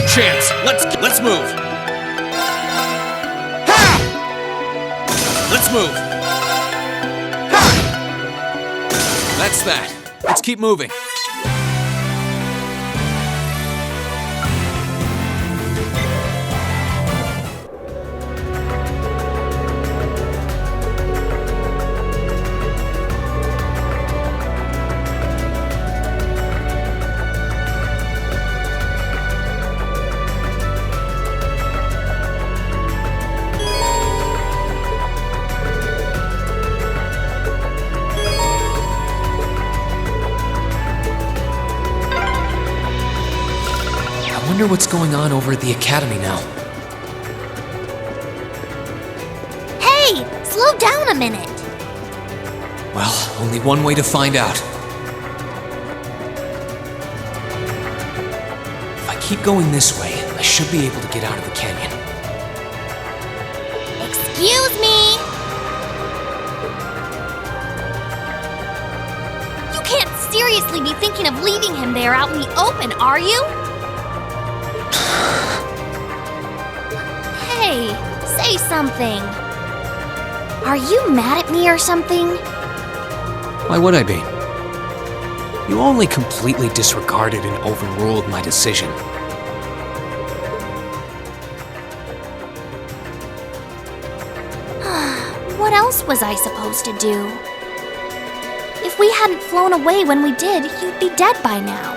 our chance. Let's move. Ha! Let's move. Ha! That's that. Let's keep moving. I wonder what's going on over at the academy now. Hey, slow down a minute. Well, only one way to find out. If I keep going this way, I should be able to get out of the canyon. Excuse me. You can't seriously be thinking of leaving him there out in the open, are you? Hey, say something. Are you mad at me or something? Why would I be? You only completely disregarded and overruled my decision. What else was I supposed to do? If we hadn't flown away when we did, you'd be dead by now.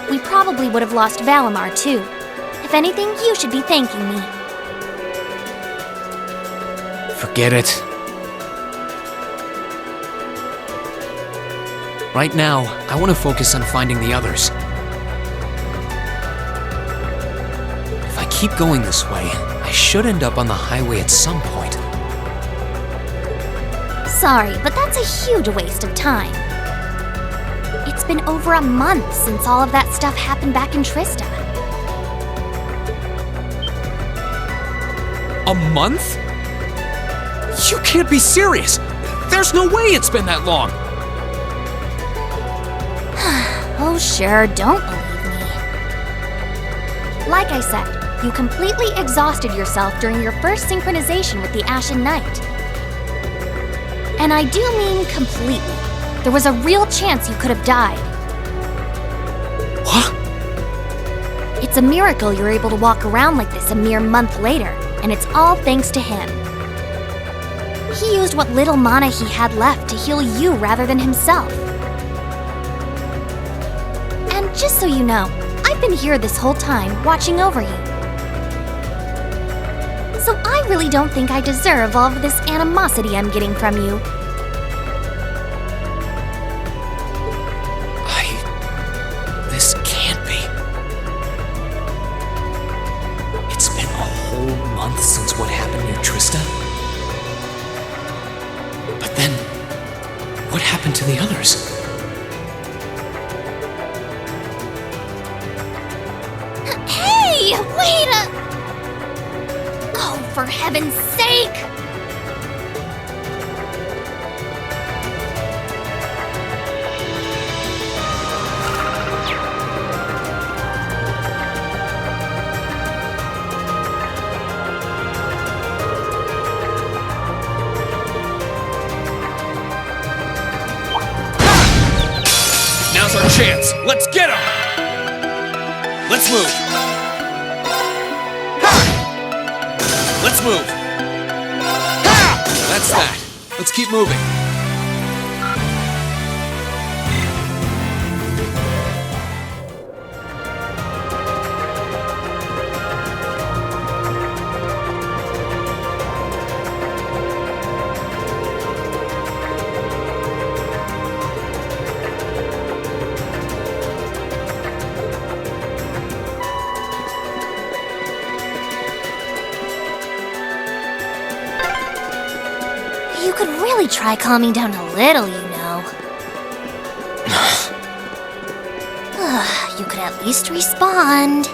We probably would have lost Valimar, too. If anything, you should be thanking me. Forget it. Right now, I want to focus on finding the others. If I keep going this way, I should end up on the highway at some point. Sorry, but that's a huge waste of time. It's been over a month since all of that stuff happened back in Trista. A month? You can't be serious! There's no way it's been that long! Oh sure, don't believe me. Like I said, you completely exhausted yourself during your first synchronization with the Ashen Knight. And I do mean completely. There was a real chance you could have died. What? It's a miracle you're able to walk around like this a mere month later, and it's all thanks to him. He used what little mana he had left to heal you rather than himself. And just so you know, I've been here this whole time, watching over you. So I really don't think I deserve all of this animosity I'm getting from you. This can't be. It's been a whole month since what happened near Trista? But then, what happened to the others? Hey, wait a... Oh, for heaven's sake! Now's our chance. Let's get him! Let's move. Ha! Let's move. Ha! That's that. Let's keep moving. You could really try calming down a little, you know. You could at least respond.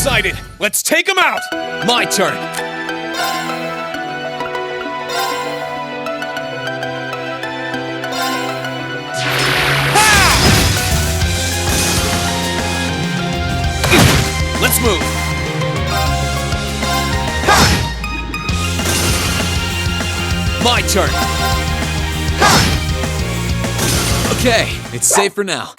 excited! Let's take him out! My turn! Let's move! My turn! Okay, it's safe for now.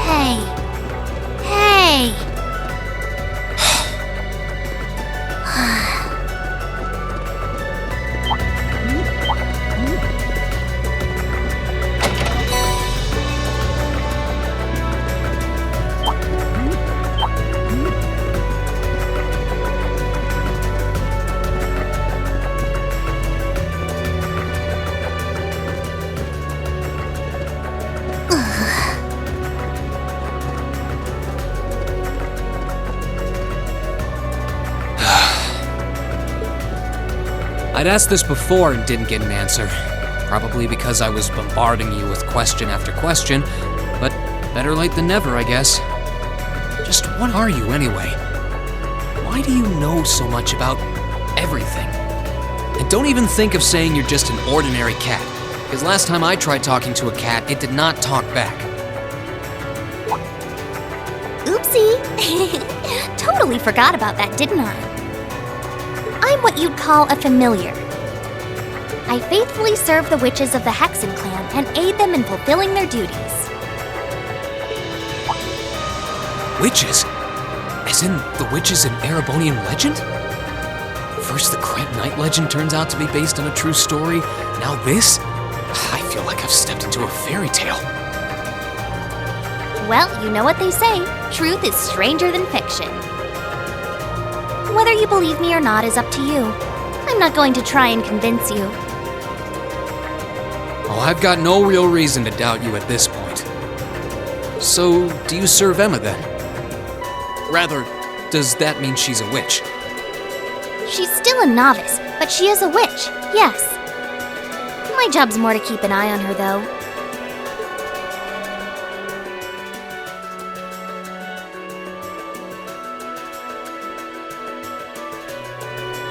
Hey. Hey. I'd asked this before and didn't get an answer. Probably because I was bombarding you with question after question, but better late than never, I guess. Just what are you anyway? Why do you know so much about everything? And don't even think of saying you're just an ordinary cat, because last time I tried talking to a cat, it did not talk back. Oopsie. Totally forgot about that, didn't I? I'm what you'd call a familiar. I faithfully serve the witches of the Hexen clan and aid them in fulfilling their duties. Witches? As in the witches in Erebonian legend? First the Krent Knight legend turns out to be based on a true story, now this? I feel like I've stepped into a fairy tale. Well, you know what they say, truth is stranger than fiction. Whether you believe me or not is up to you. I'm not going to try and convince you. Oh, I've got no real reason to doubt you at this point. So, do you serve Emma then? Rather, does that mean she's a witch? She's still a novice, but she is a witch, yes. My job's more to keep an eye on her, though.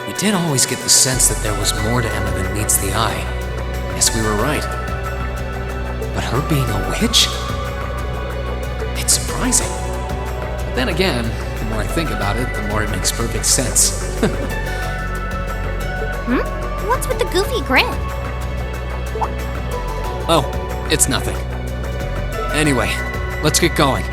We did always get the sense that there was more to Emma than meets the eye. Guess we were right. But her being a witch? It's surprising. But then again, the more I think about it, the more it makes perfect sense. What's with the goofy grin? Oh, it's nothing. Anyway, let's get going.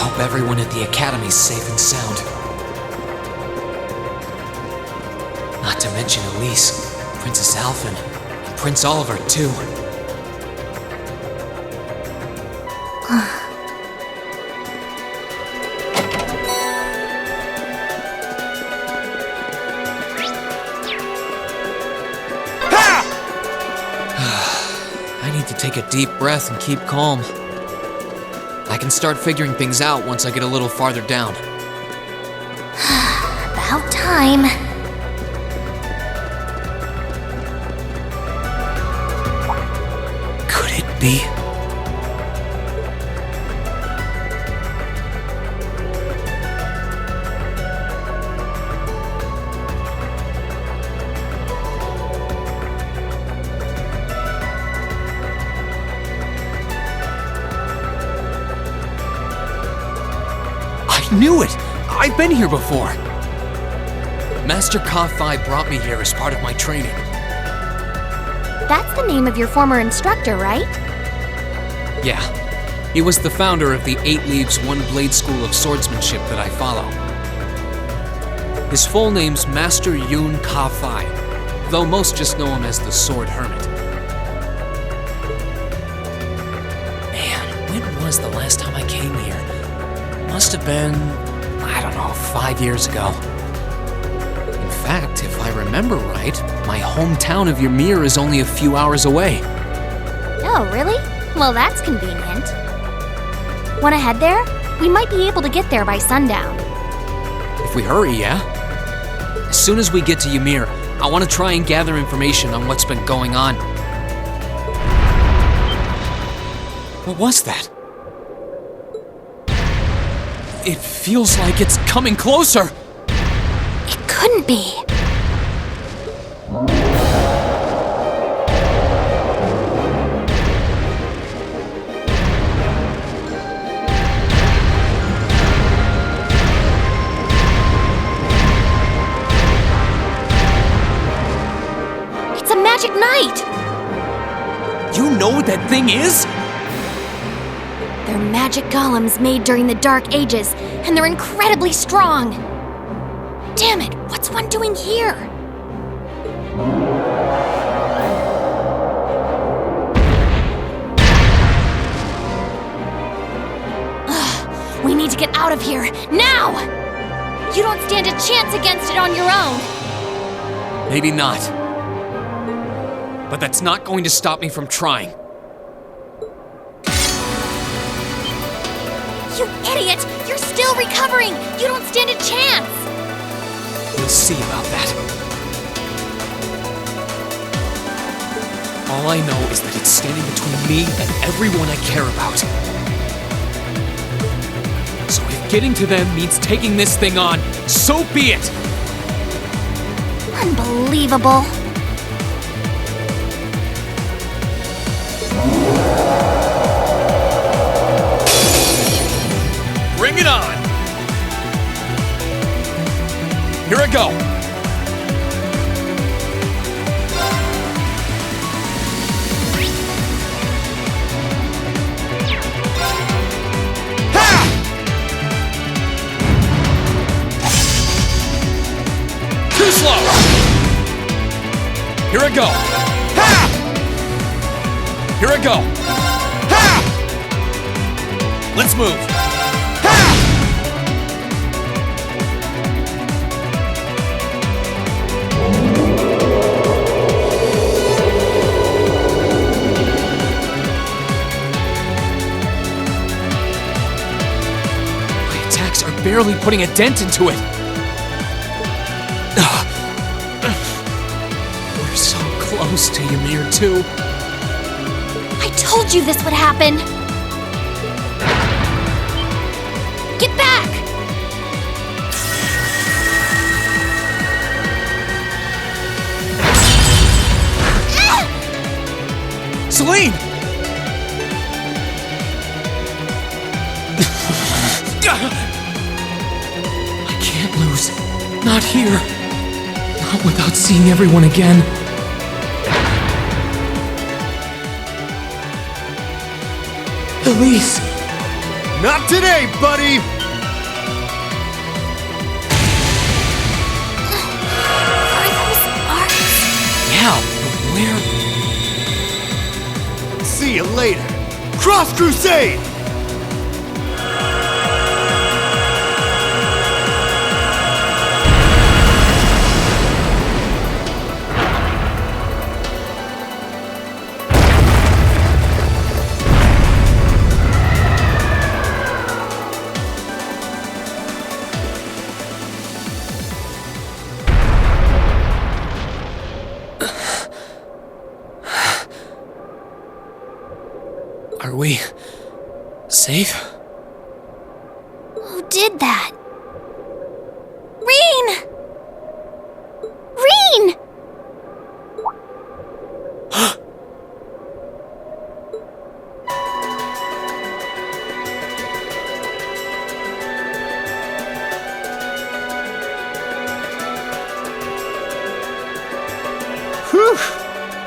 hope everyone at the Academy's safe and sound. Not to mention Elise, Princess Alphen, and Prince Oliver, too. I need to take a deep breath and keep calm. I can start figuring things out once I get a little farther down. About time. Could it be? I knew it! I've been here before! Master Ka-Fi brought me here as part of my training. That's the name of your former instructor, right? Yeah. He was the founder of the 8 Leaves, 1 Blade School of Swordsmanship that I follow. His full name's Master Yun Ka-Fi, though most just know him as the Sword Hermit. Man, when was the last time I came here? Must have been, I don't know, 5 years ago. In fact, if I remember right, my hometown of Ymir is only a few hours away. Oh, really? Well, that's convenient. Wanna head there? We might be able to get there by sundown. If we hurry, yeah? As soon as we get to Ymir, I want to try and gather information on what's been going on. What was that? It feels like it's coming closer! It couldn't be. It's a magic knight! You know what that thing is? They're magic golems made during the Dark Ages, and they're incredibly strong. Damn it, what's one doing here? Ugh, we need to get out of here, now! You don't stand a chance against it on your own. Maybe not. But that's not going to stop me from trying. You idiot! You're still recovering! You don't stand a chance! We'll see about that. All I know is that it's standing between me and everyone I care about. So if getting to them means taking this thing on, so be it! Unbelievable. Bring it on! Here I go! Ha! Too slow! Here I go! Ha! Here I go! Ha! Let's move! Barely putting a dent into it. We're so close to Ymir, too. I told you this would happen. Get back! Celine! Lose. Not here. Not without seeing everyone again. Elise! Not today, buddy! Are those arcs? Yeah, but where? See you later! Cross Crusade! Are we safe? Who did that? Reen! Reen! Whew!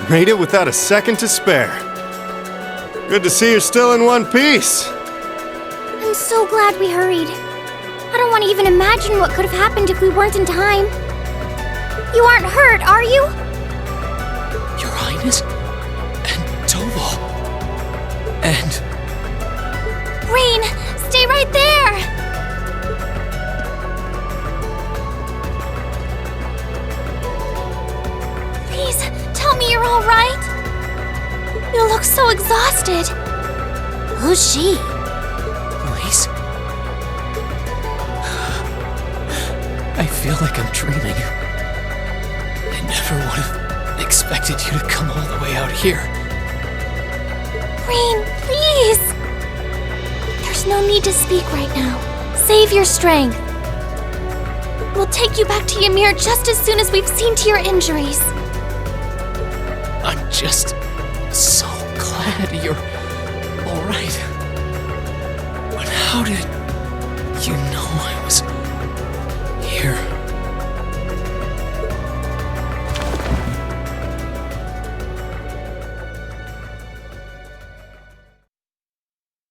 Made it without a second to spare. Good to see you're still in one piece. I'm so glad we hurried. I don't want to even imagine what could have happened if we weren't in time. You aren't hurt, are you? Your Highness? And Toval? And... Reen, stay right there! Please, tell me you're all right. You look so exhausted. Who's she? Please? I feel like I'm dreaming. I never would have expected you to come all the way out here. Reen, please! There's no need to speak right now. Save your strength. We'll take you back to Ymir just as soon as we've seen to your injuries. I'm just so glad you're all right. But how did you know I was here?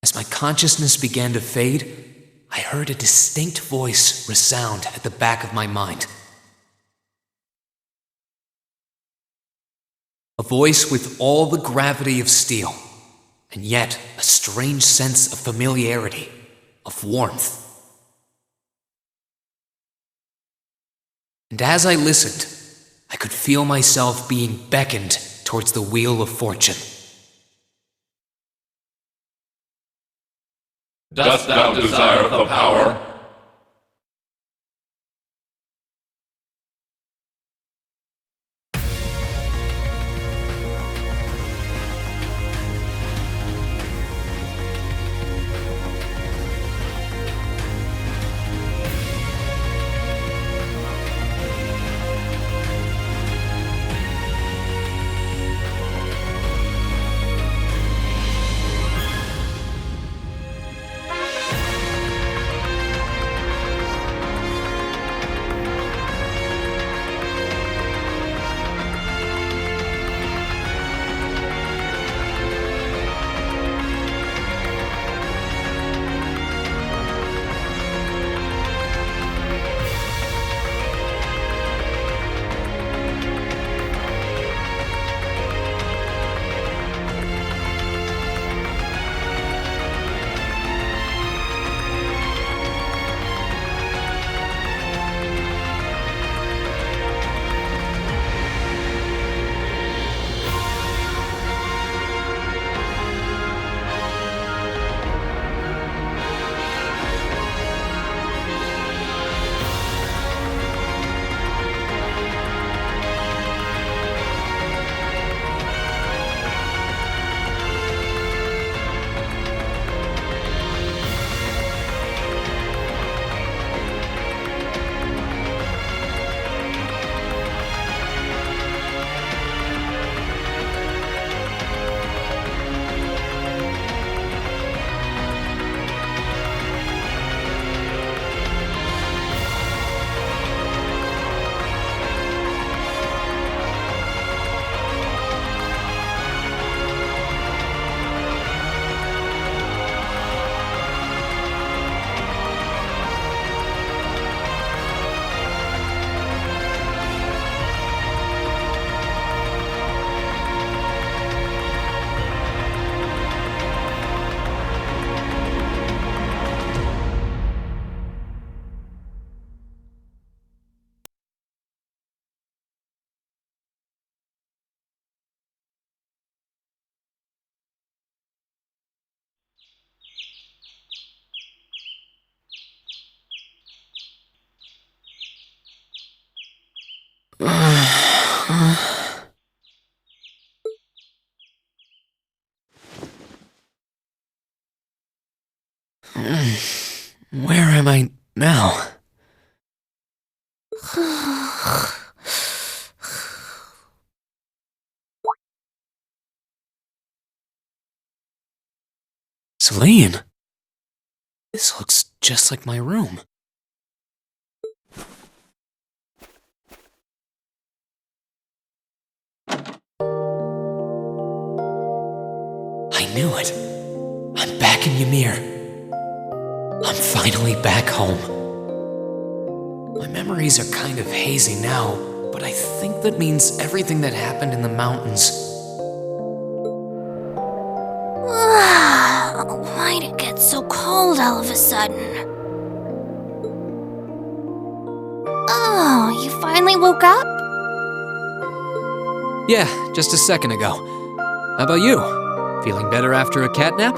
As my consciousness began to fade, I heard a distinct voice resound at the back of my mind. A voice with all the gravity of steel, and yet a strange sense of familiarity, of warmth. And as I listened, I could feel myself being beckoned towards the wheel of fortune. Dost thou desire the power? Where am I now? Celine! This looks just like my room. I knew it. I'm back in Ymir. I'm finally back home. My memories are kind of hazy now, but I think that means everything that happened in the mountains. Why'd it get so cold all of a sudden? Oh, you finally woke up? Yeah, just a second ago. How about you? Feeling better after a cat nap?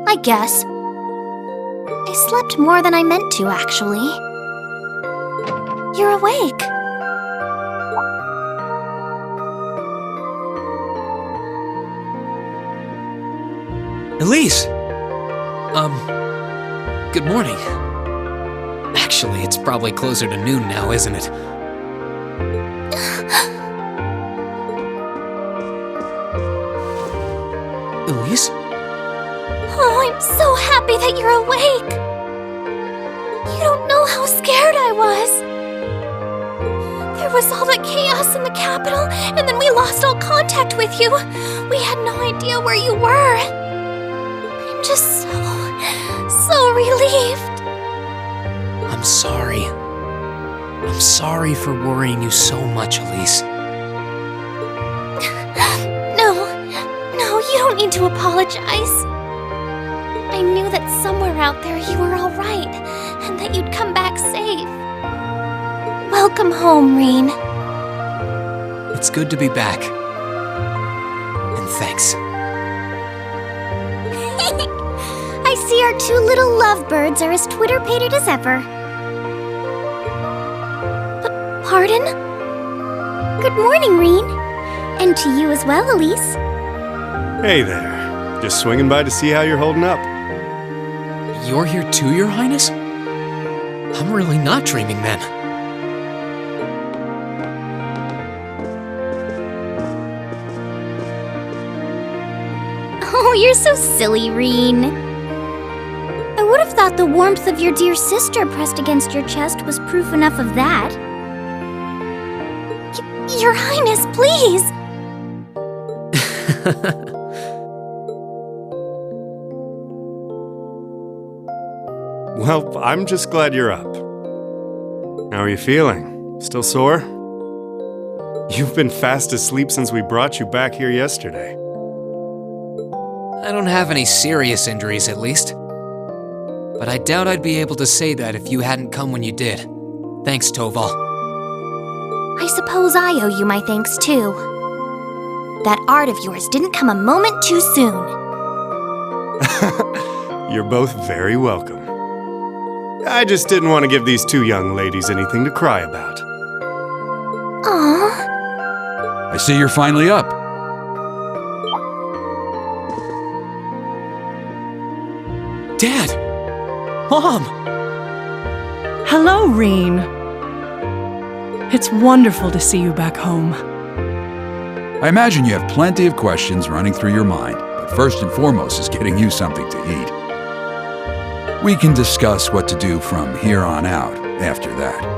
I guess. I slept more than I meant to, actually. You're awake. Elise! Good morning. Actually, it's probably closer to noon now, isn't it? Elise? Oh, I'm so happy that you're awake. You don't know how scared I was. There was all that chaos in the capital, and then we lost all contact with you. We had no idea where you were. I'm just so relieved. I'm sorry. I'm sorry for worrying you so much, Elise. No, you don't need to apologize. I knew that somewhere out there you were all right, and that you'd come back safe. Welcome home, Reen. It's good to be back. And thanks. I see our two little lovebirds are as Twitter-pated as ever. Pardon? Good morning, Reen. And to you as well, Elise. Hey there. Just swinging by to see how you're holding up. You're here too, Your Highness? I'm really not dreaming then. Oh, you're so silly, Reen. I would have thought the warmth of your dear sister pressed against your chest was proof enough of that. Your Highness, please! Well, I'm just glad you're up. How are you feeling? Still sore? You've been fast asleep since we brought you back here yesterday. I don't have any serious injuries, at least. But I doubt I'd be able to say that if you hadn't come when you did. Thanks, Toval. I suppose I owe you my thanks, too. That art of yours didn't come a moment too soon. You're both very welcome. I just didn't want to give these two young ladies anything to cry about. Aww. I see you're finally up. Dad! Mom! Hello, Reen. It's wonderful to see you back home. I imagine you have plenty of questions running through your mind, but first and foremost is getting you something to eat. We can discuss what to do from here on out after that.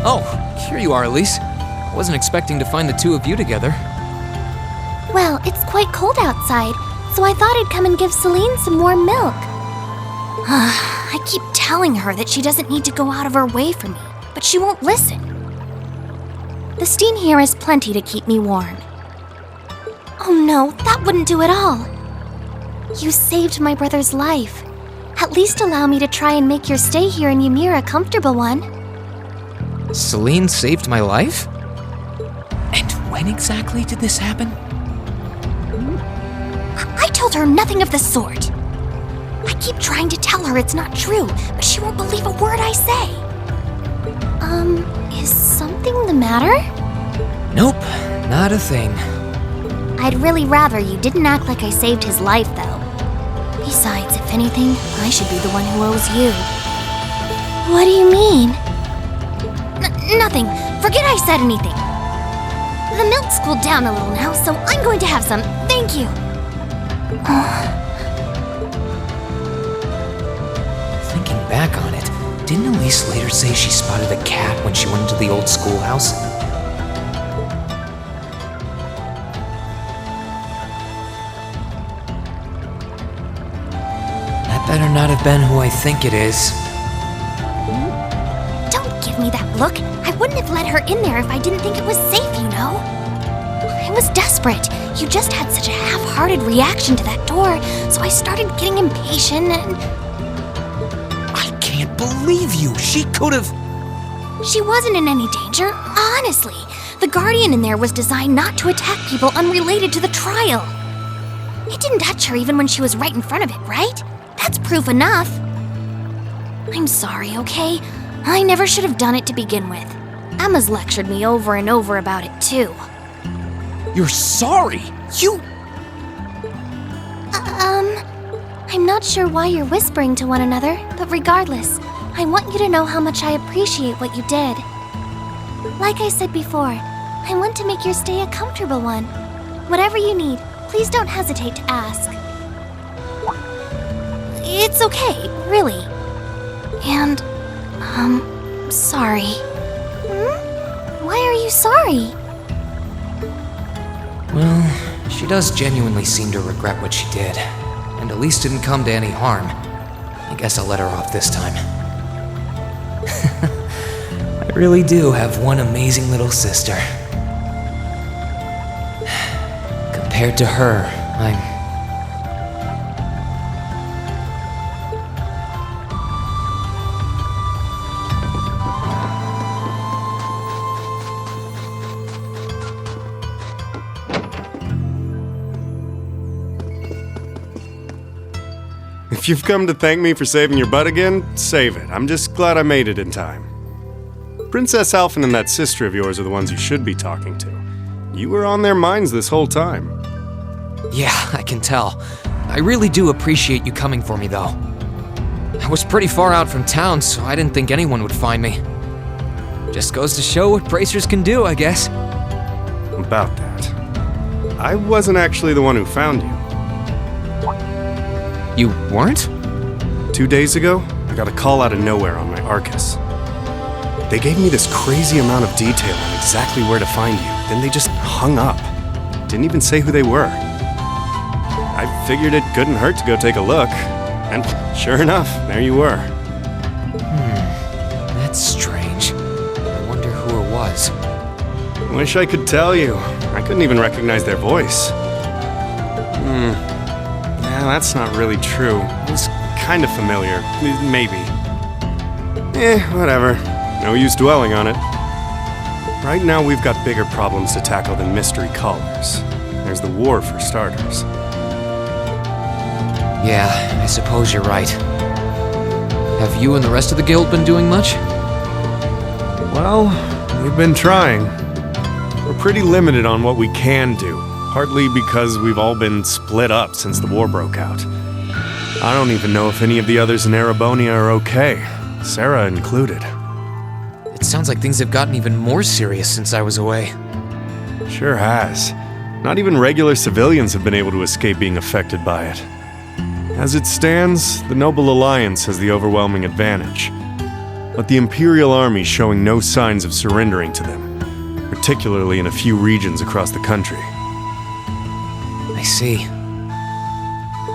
Oh, here you are, Elise. I wasn't expecting to find the two of you together. Well, it's quite cold outside, so I thought I'd come and give Celine some warm milk. I keep telling her that she doesn't need to go out of her way for me, but she won't listen. The steam here is plenty to keep me warm. Oh no, that wouldn't do at all. You saved my brother's life. At least allow me to try and make your stay here in Ymir a comfortable one. Celine saved my life? And when exactly did this happen? I told her nothing of the sort. I keep trying to tell her it's not true, but she won't believe a word I say. Is something the matter? Nope, not a thing. I'd really rather you didn't act like I saved his life, though. Besides, if anything, I should be the one who owes you. What do you mean? Nothing. Forget I said anything. The milk's cooled down a little now, so I'm going to have some. Thank you. Thinking back on it, didn't Elise later say she spotted a cat when she went into the old schoolhouse? That better not have been who I think it is. Don't give me that look. I wouldn't have let her in there if I didn't think it was safe, you know. I was desperate. You just had such a half-hearted reaction to that door, so I started getting impatient and... I can't believe you! She could've... She wasn't in any danger, honestly. The Guardian in there was designed not to attack people unrelated to the trial. It didn't touch her even when she was right in front of it, right? That's proof enough. I'm sorry, okay? I never should have done it to begin with. Emma's lectured me over and over about it, too. You're sorry? You... I'm not sure why you're whispering to one another, but regardless, I want you to know how much I appreciate what you did. Like I said before, I want to make your stay a comfortable one. Whatever you need, please don't hesitate to ask. It's okay, really. And, sorry. Why are you sorry? Well, she does genuinely seem to regret what she did, and Elise didn't come to any harm. I guess I'll let her off this time. I really do have one amazing little sister. Compared to her, I'm... If you've come to thank me for saving your butt again, save it. I'm just glad I made it in time. Princess Alphen and that sister of yours are the ones you should be talking to. You were on their minds this whole time. Yeah, I can tell. I really do appreciate you coming for me, though. I was pretty far out from town, so I didn't think anyone would find me. Just goes to show what bracers can do, I guess. About that. I wasn't actually the one who found you. You weren't? 2 days ago, I got a call out of nowhere on my Arcus. They gave me this crazy amount of detail on exactly where to find you, then they just hung up. Didn't even say who they were. I figured it couldn't hurt to go take a look, and sure enough, there you were. That's strange. I wonder who it was. Wish I could tell you. I couldn't even recognize their voice. Yeah, that's not really true. It was kind of familiar. Maybe. Whatever. No use dwelling on it. Right now, we've got bigger problems to tackle than mystery callers. There's the war, for starters. Yeah, I suppose you're right. Have you and the rest of the guild been doing much? Well, we've been trying. We're pretty limited on what we can do, partly because we've all been split up since the war broke out. I don't even know if any of the others in Erebonia are okay, Sarah included. It sounds like things have gotten even more serious since I was away. Sure has. Not even regular civilians have been able to escape being affected by it. As it stands, the Noble Alliance has the overwhelming advantage. but the Imperial Army's showing no signs of surrendering to them, particularly in a few regions across the country. I see.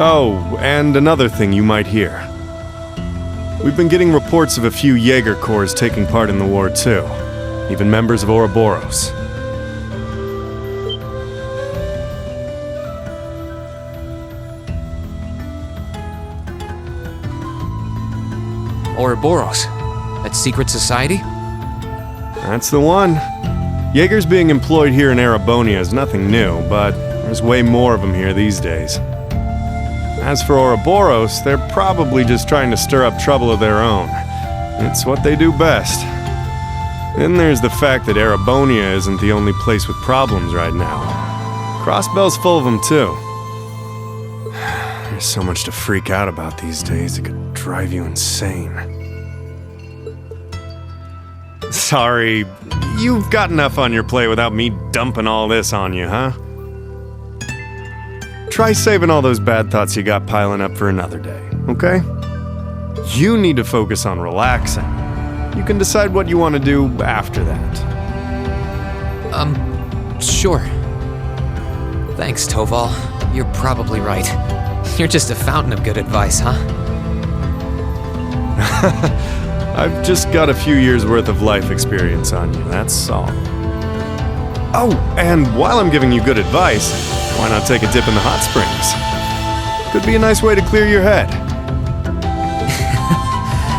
Oh, and another thing you might hear. We've been getting reports of a few Jaeger Corps taking part in the war too, even members of Ouroboros. Ouroboros? That secret society? That's the one. Jaegers being employed here in Erebonia is nothing new, but there's way more of them here these days. As for Ouroboros, they're probably just trying to stir up trouble of their own. It's what they do best. Then there's the fact that Erebonia isn't the only place with problems right now. Crossbell's full of them too. There's so much to freak out about these days, it could drive you insane. Sorry, you've got enough on your plate without me dumping all this on you, huh? Try saving all those bad thoughts you got piling up for another day, okay? You need to focus on relaxing. You can decide what you want to do after that. Sure. Thanks, Toval. You're probably right. You're just a fountain of good advice, huh? I've just got a few years' worth of life experience on you, that's all. Oh, and while I'm giving you good advice, why not take a dip in the hot springs? Could be a nice way to clear your head.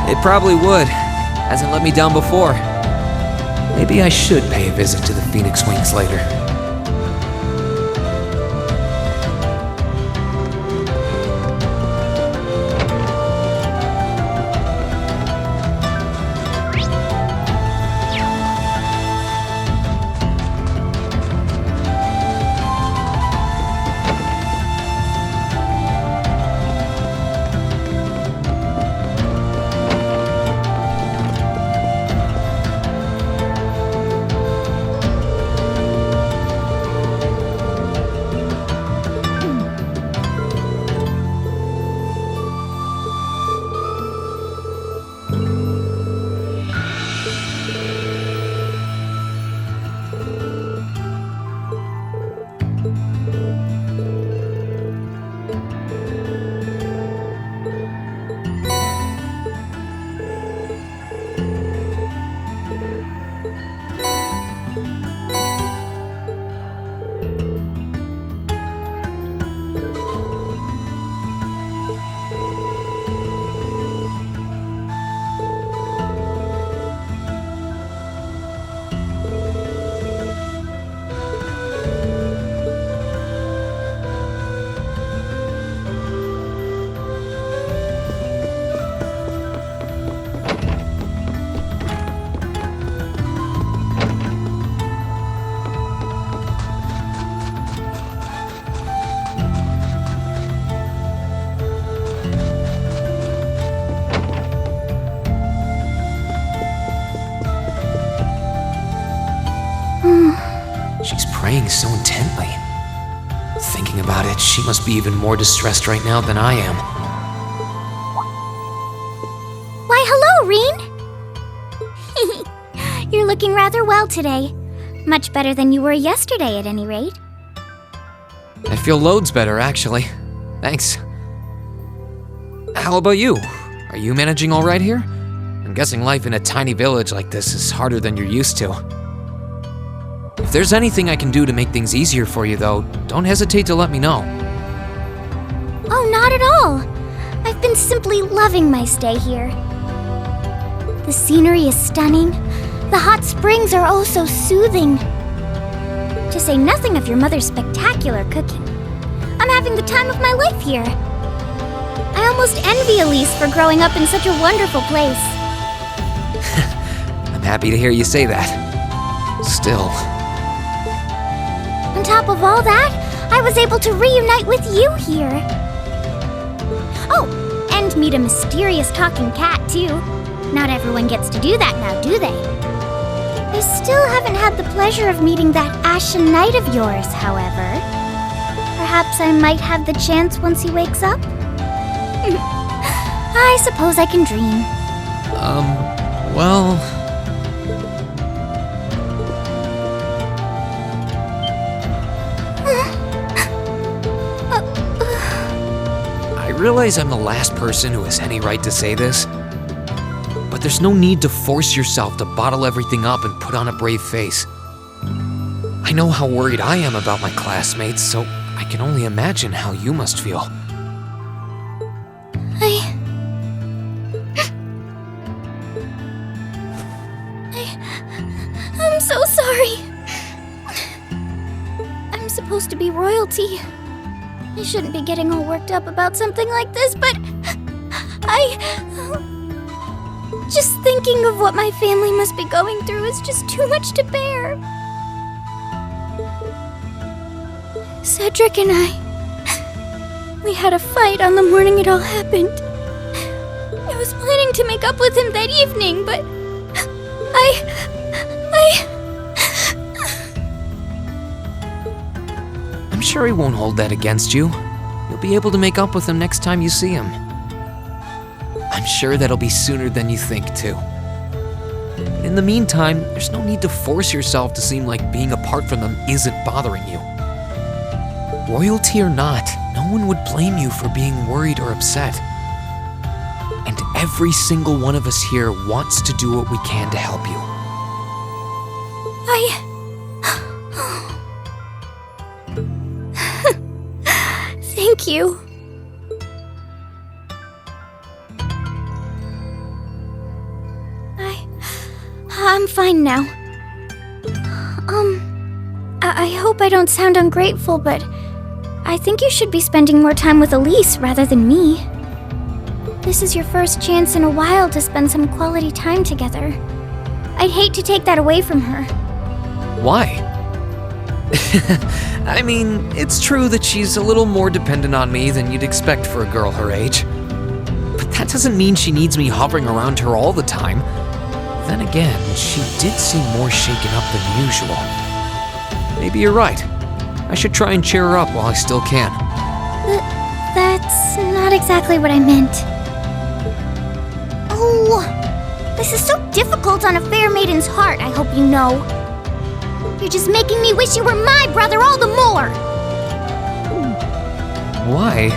It probably would. Hasn't let me down before. Maybe I should pay a visit to the Phoenix Wings later. She's praying so intently. Thinking about it, she must be even more distressed right now than I am. Why, hello, Reen! You're looking rather well today. Much better than you were yesterday, at any rate. I feel loads better, actually. Thanks. How about you? Are you managing all right here? I'm guessing life in a tiny village like this is harder than you're used to. If there's anything I can do to make things easier for you, though, don't hesitate to let me know. Oh, not at all. I've been simply loving my stay here. The scenery is stunning. The hot springs are oh so soothing. To say nothing of your mother's spectacular cooking. I'm having the time of my life here. I almost envy Elise for growing up in such a wonderful place. I'm happy to hear you say that. Still. On top of all that, I was able to reunite with you here. Oh, and meet a mysterious talking cat, too. Not everyone gets to do that now, do they? I still haven't had the pleasure of meeting that Ashen Knight of yours, however. Perhaps I might have the chance once he wakes up? I suppose I can dream. Well... I realize I'm the last person who has any right to say this, but there's no need to force yourself to bottle everything up and put on a brave face. I know how worried I am about my classmates, so I can only imagine how you must feel. I'm so sorry. I'm supposed to be royalty. I shouldn't be getting all worked up about something like this, but just thinking of what my family must be going through is just too much to bear. Cedric and we had a fight on the morning it all happened. I was planning to make up with him that evening, but I'm sure he won't hold that against you. You'll be able to make up with him next time you see him. I'm sure that'll be sooner than you think, too. But in the meantime, there's no need to force yourself to seem like being apart from them isn't bothering you. Royalty or not, no one would blame you for being worried or upset. And every single one of us here wants to do what we can to help you. Thank you. I'm fine now. I hope I don't sound ungrateful, but I think you should be spending more time with Elise rather than me. This is your first chance in a while to spend some quality time together. I'd hate to take that away from her. Why? I mean, it's true that she's a little more dependent on me than you'd expect for a girl her age. But that doesn't mean she needs me hovering around her all the time. Then again, she did seem more shaken up than usual. Maybe you're right. I should try and cheer her up while I still can. That's not exactly what I meant. Oh, this is so difficult on a fair maiden's heart, I hope you know. You're just making me wish you were my brother all the more! Why?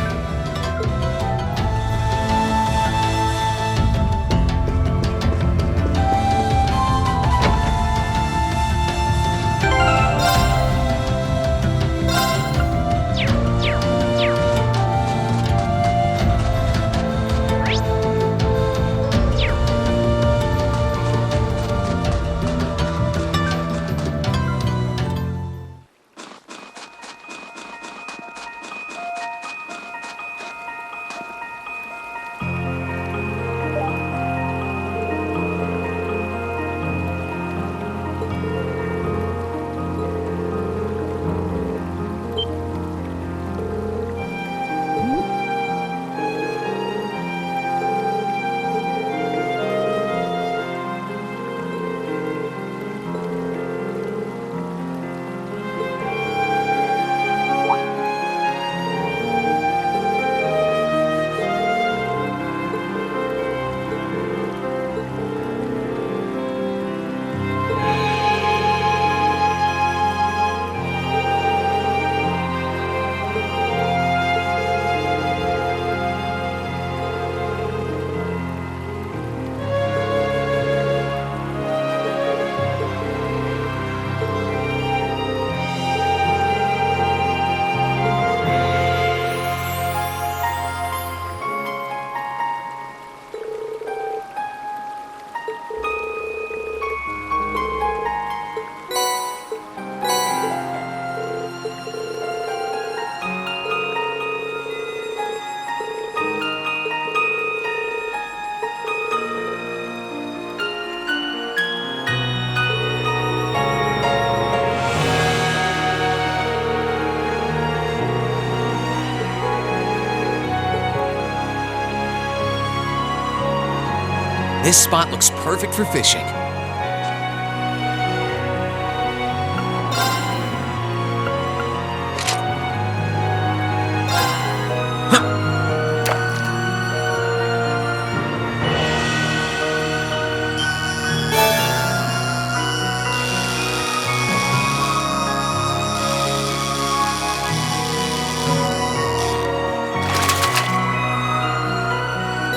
This spot looks perfect for fishing.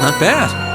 Not bad.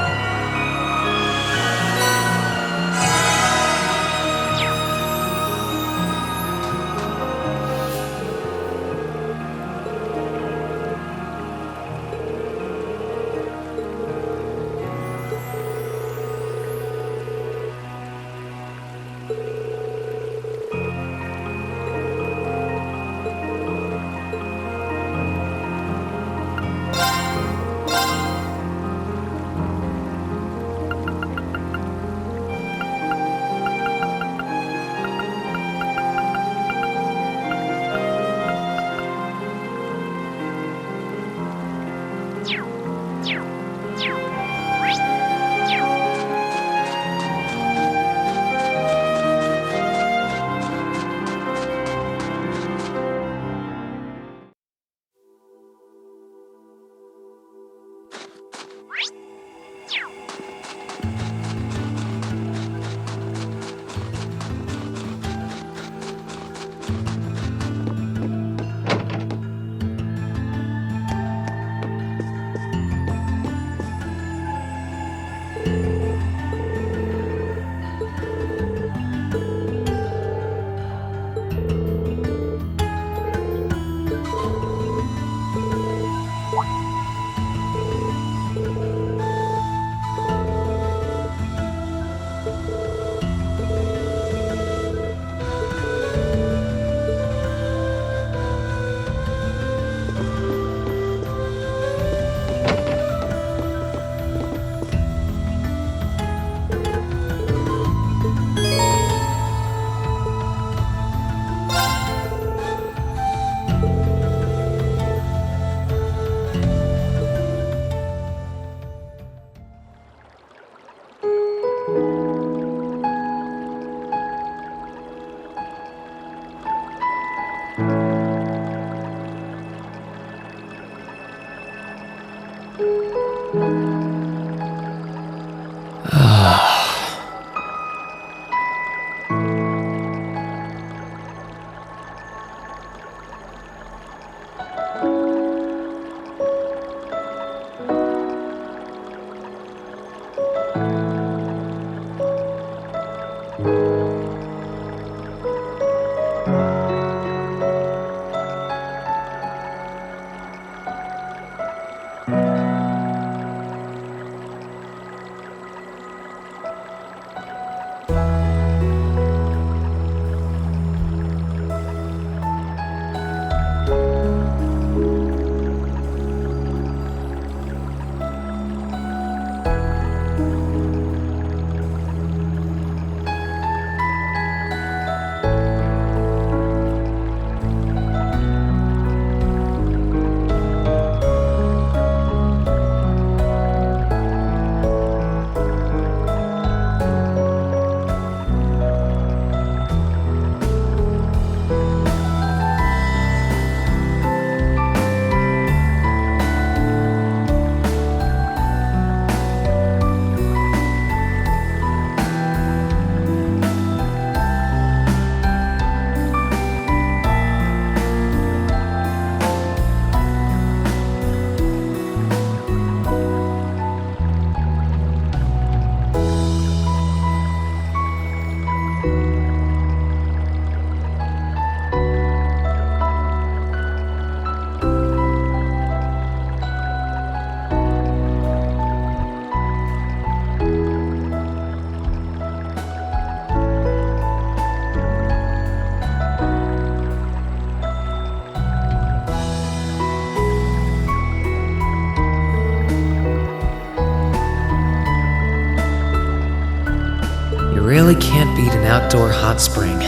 Really can't beat an outdoor hot spring.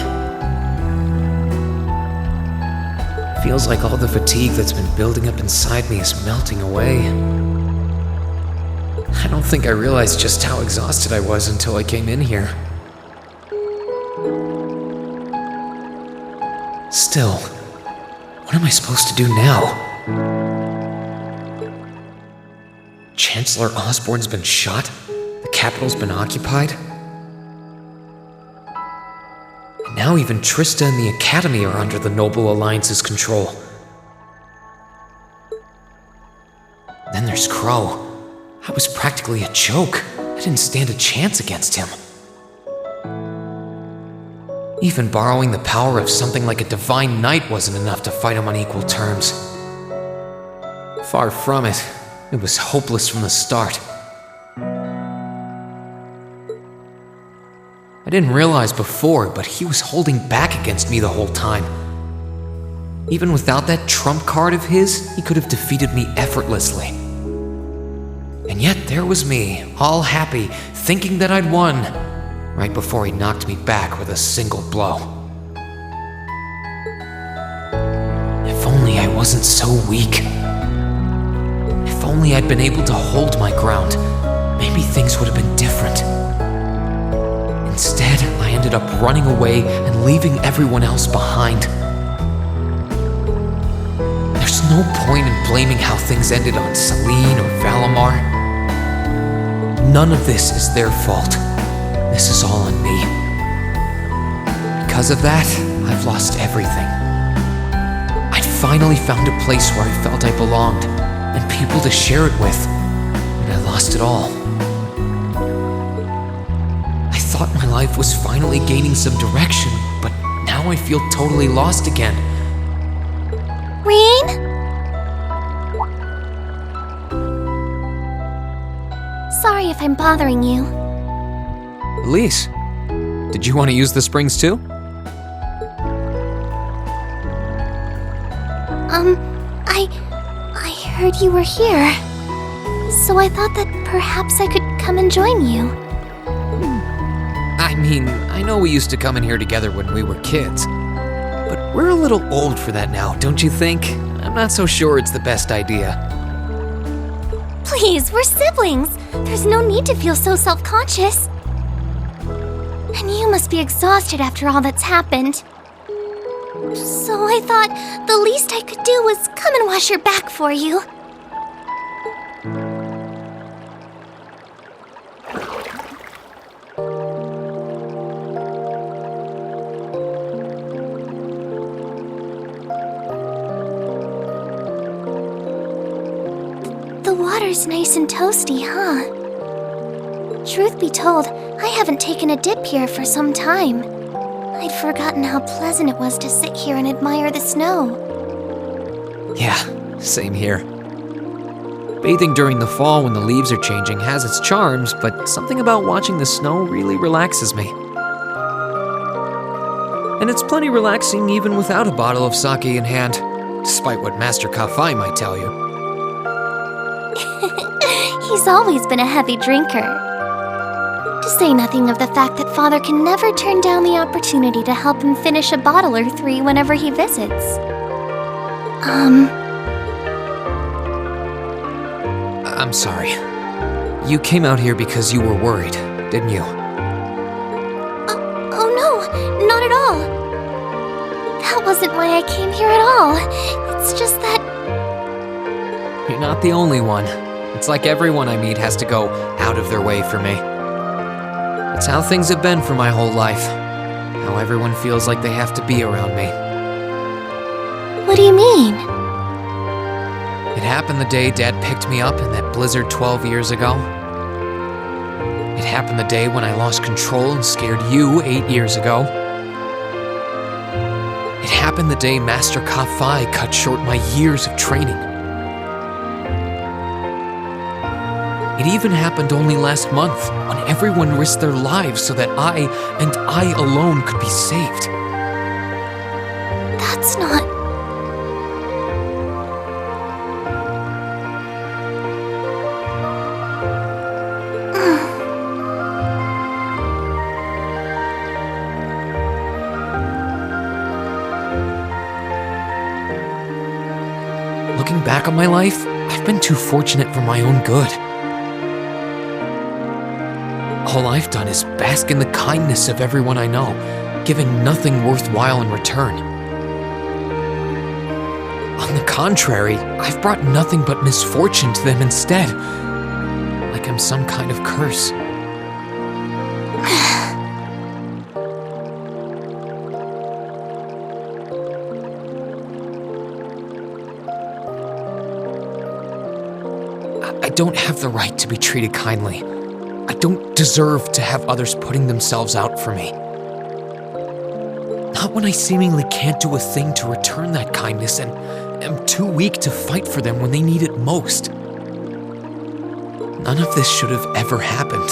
Feels like all the fatigue that's been building up inside me is melting away. I don't think I realized just how exhausted I was until I came in here. Still, what am I supposed to do now? Chancellor Osborne's been shot? The capital's been occupied? Now even Trista and the Academy are under the Noble Alliance's control. Then there's Crow. I was practically a joke. I didn't stand a chance against him. Even borrowing the power of something like a divine knight wasn't enough to fight him on equal terms. Far from it. It was hopeless from the start. I didn't realize before, but he was holding back against me the whole time. Even without that trump card of his, he could have defeated me effortlessly. And yet there was me, all happy, thinking that I'd won, right before he knocked me back with a single blow. If only I wasn't so weak. If only I'd been able to hold my ground, maybe things would have been different. Instead, I ended up running away and leaving everyone else behind. There's no point in blaming how things ended on Celine or Valimar. None of this is their fault. This is all on me. Because of that, I've lost everything. I'd finally found a place where I felt I belonged, and people to share it with, and I lost it all. I thought my life was finally gaining some direction, but now I feel totally lost again. Reen? Sorry if I'm bothering you. Elise, did you want to use the springs too? I heard you were here, so I thought that perhaps I could come and join you. I mean, I know we used to come in here together when we were kids, but we're a little old for that now, don't you think? I'm not so sure it's the best idea. Please, we're siblings. There's no need to feel so self-conscious. And you must be exhausted after all that's happened. So I thought the least I could do was come and wash your back for you. The water's nice and toasty, huh? Truth be told, I haven't taken a dip here for some time. I'd forgotten how pleasant it was to sit here and admire the snow. Yeah, same here. Bathing during the fall when the leaves are changing has its charms, but something about watching the snow really relaxes me. And it's plenty relaxing even without a bottle of sake in hand, despite what Master Kafai might tell you. He's always been a heavy drinker. To say nothing of the fact that Father can never turn down the opportunity to help him finish a bottle or three whenever he visits. I'm sorry. You came out here because you were worried, didn't you? Oh no, not at all. That wasn't why I came here at all. It's just that... You're not the only one. It's like everyone I meet has to go out of their way for me. It's how things have been for my whole life. How everyone feels like they have to be around me. What do you mean? It happened the day Dad picked me up in that blizzard 12 years ago. It happened the day when I lost control and scared you 8 years ago. It happened the day Master Kafai cut short my years of training. It even happened only last month, when everyone risked their lives so that I, and I alone, could be saved. That's not... Looking back on my life, I've been too fortunate for my own good. All I've done is bask in the kindness of everyone I know, giving nothing worthwhile in return. On the contrary, I've brought nothing but misfortune to them instead, like I'm some kind of curse. don't have the right to be treated kindly. I don't deserve to have others putting themselves out for me. Not when I seemingly can't do a thing to return that kindness and am too weak to fight for them when they need it most. None of this should have ever happened.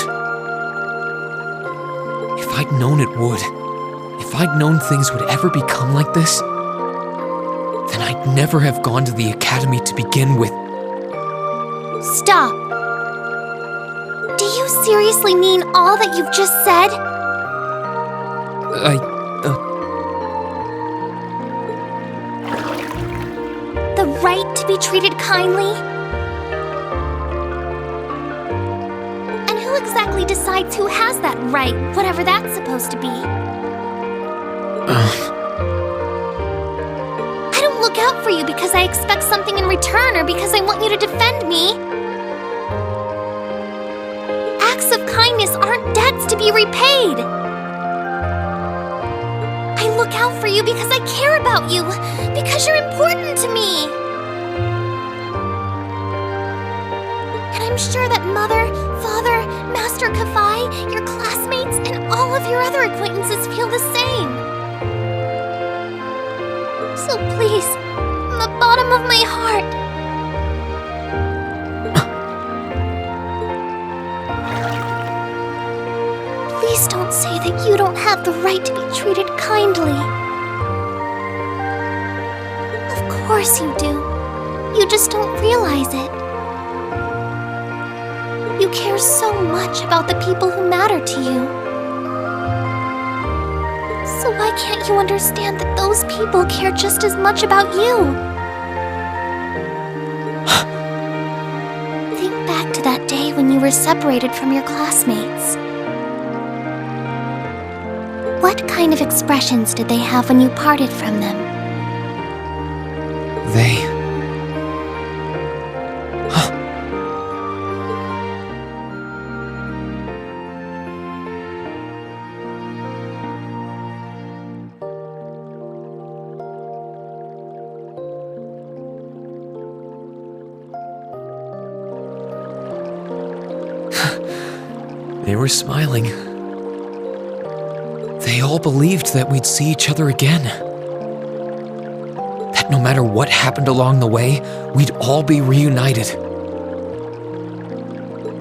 If I'd known it would, if I'd known things would ever become like this, then I'd never have gone to the academy to begin with. Stop! Do you seriously mean all that you've just said? The right to be treated kindly? And who exactly decides who has that right, whatever that's supposed to be? I don't look out for you because I expect something in return or because I want you to defend me. Acts of kindness aren't debts to be repaid. I look out for you because I care about you, because you're important to me. And I'm sure that Mother, Father, Master Kafai, your classmates, and all of your other acquaintances feel the same. So please, from the bottom of my heart, please don't say that you don't have the right to be treated kindly. Of course you do. You just don't realize it. You care so much about the people who matter to you. So why can't you understand that those people care just as much about you? Think back to that day when you were separated from your classmates. What kind of expressions did they have when you parted from them? They were smiling. They all believed that we'd see each other again. That no matter what happened along the way, we'd all be reunited.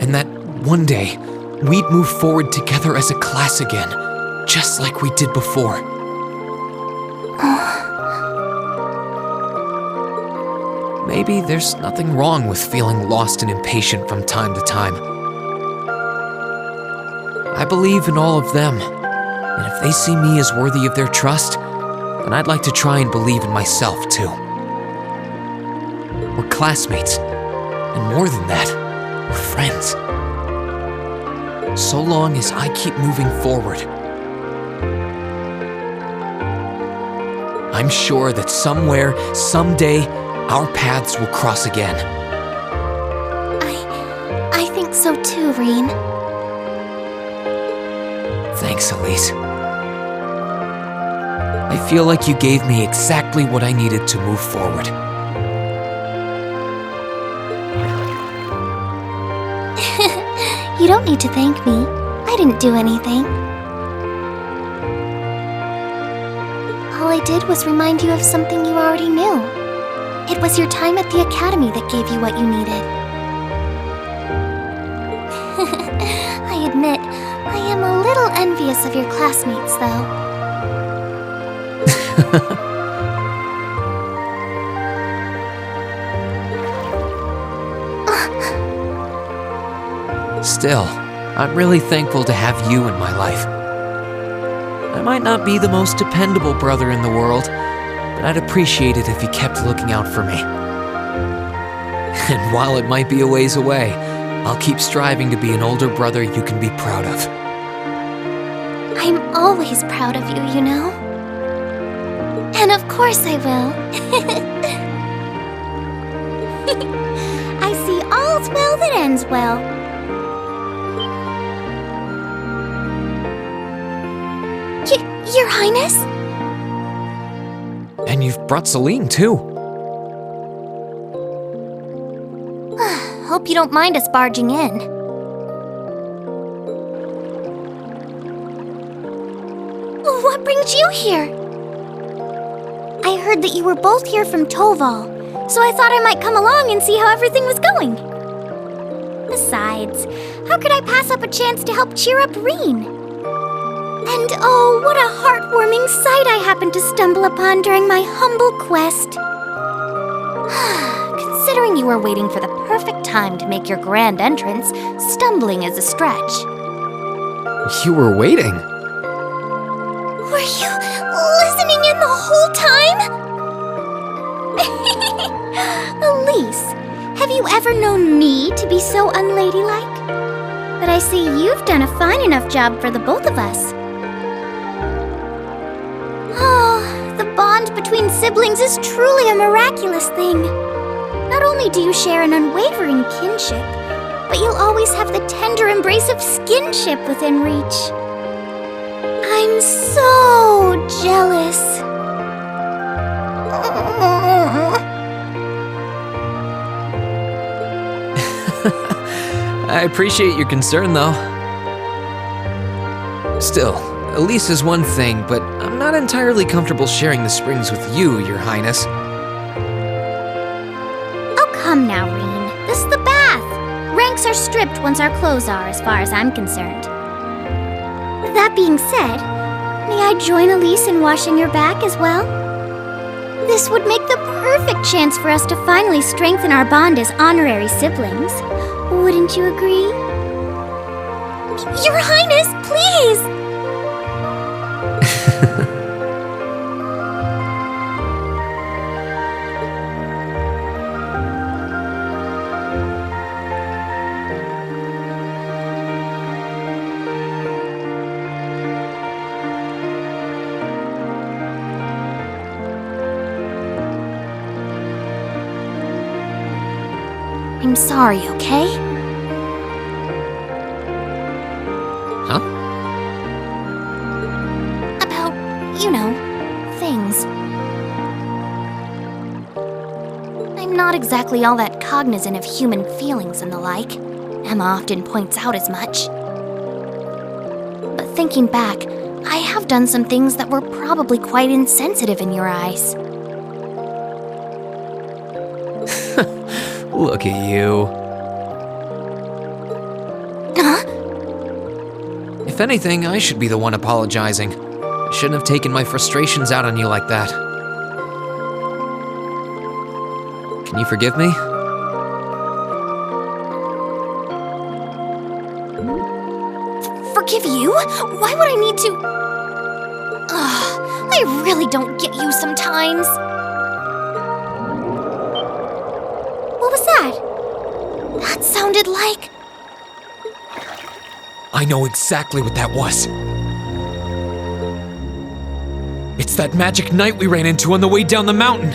And that one day, we'd move forward together as a class again, just like we did before. Maybe there's nothing wrong with feeling lost and impatient from time to time. I believe in all of them, and if they see me as worthy of their trust, then I'd like to try and believe in myself too. We're classmates, and more than that, we're friends. So long as I keep moving forward, I'm sure that somewhere, someday, our paths will cross again. I think so too, Reen. Thanks, Elise. I feel like you gave me exactly what I needed to move forward. You don't need to thank me. I didn't do anything. All I did was remind you of something you already knew. It was your time at the academy that gave you what you needed. I admit, I am a little envious of your classmates, though. Still, I'm really thankful to have you in my life. I might not be the most dependable brother in the world, but I'd appreciate it if you kept looking out for me. And while it might be a ways away, I'll keep striving to be an older brother you can be proud of. I'm always proud of you, you know? And of course I will. I see all's well that ends well. Your Highness? And you've brought Celine, too. hope you don't mind us barging in. What brings you here? I heard that you were both here from Toval, so I thought I might come along and see how everything was going. Besides, how could I pass up a chance to help cheer up Reen? And oh, what a heartwarming sight I happened to stumble upon during my humble quest. Considering you were waiting for the perfect time to make your grand entrance, stumbling is a stretch. You were waiting? Were you listening in the whole time? Elise, have you ever known me to be so unladylike? But I see you've done a fine enough job for the both of us. Oh, the bond between siblings is truly a miraculous thing. Not only do you share an unwavering kinship, but you'll always have the tender embrace of skinship within reach. I'm so jealous. I appreciate your concern, though. Still, Elise is one thing, but I'm not entirely comfortable sharing the springs with you, Your Highness. Oh, come now, Reen. This is the bath. Ranks are stripped once our clothes are, as far as I'm concerned. That being said, may I join Elise in washing your back as well? This would make the perfect chance for us to finally strengthen our bond as honorary siblings. Wouldn't you agree? Your Highness, please! I'm sorry, okay? Huh? About, things. I'm not exactly all that cognizant of human feelings and the like. Emma often points out as much. But thinking back, I have done some things that were probably quite insensitive in your eyes. Look at you. Huh? If anything, I should be the one apologizing. I shouldn't have taken my frustrations out on you like that. Can you forgive me? Forgive you? Why would I need to? Ugh, I really don't get you sometimes. What was that? That sounded like... I know exactly what that was. It's that magic knight we ran into on the way down the mountain.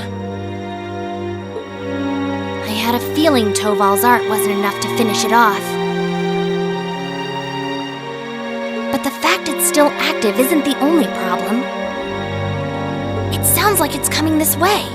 I had a feeling Toval's art wasn't enough to finish it off. But the fact it's still active isn't the only problem. It sounds like it's coming this way.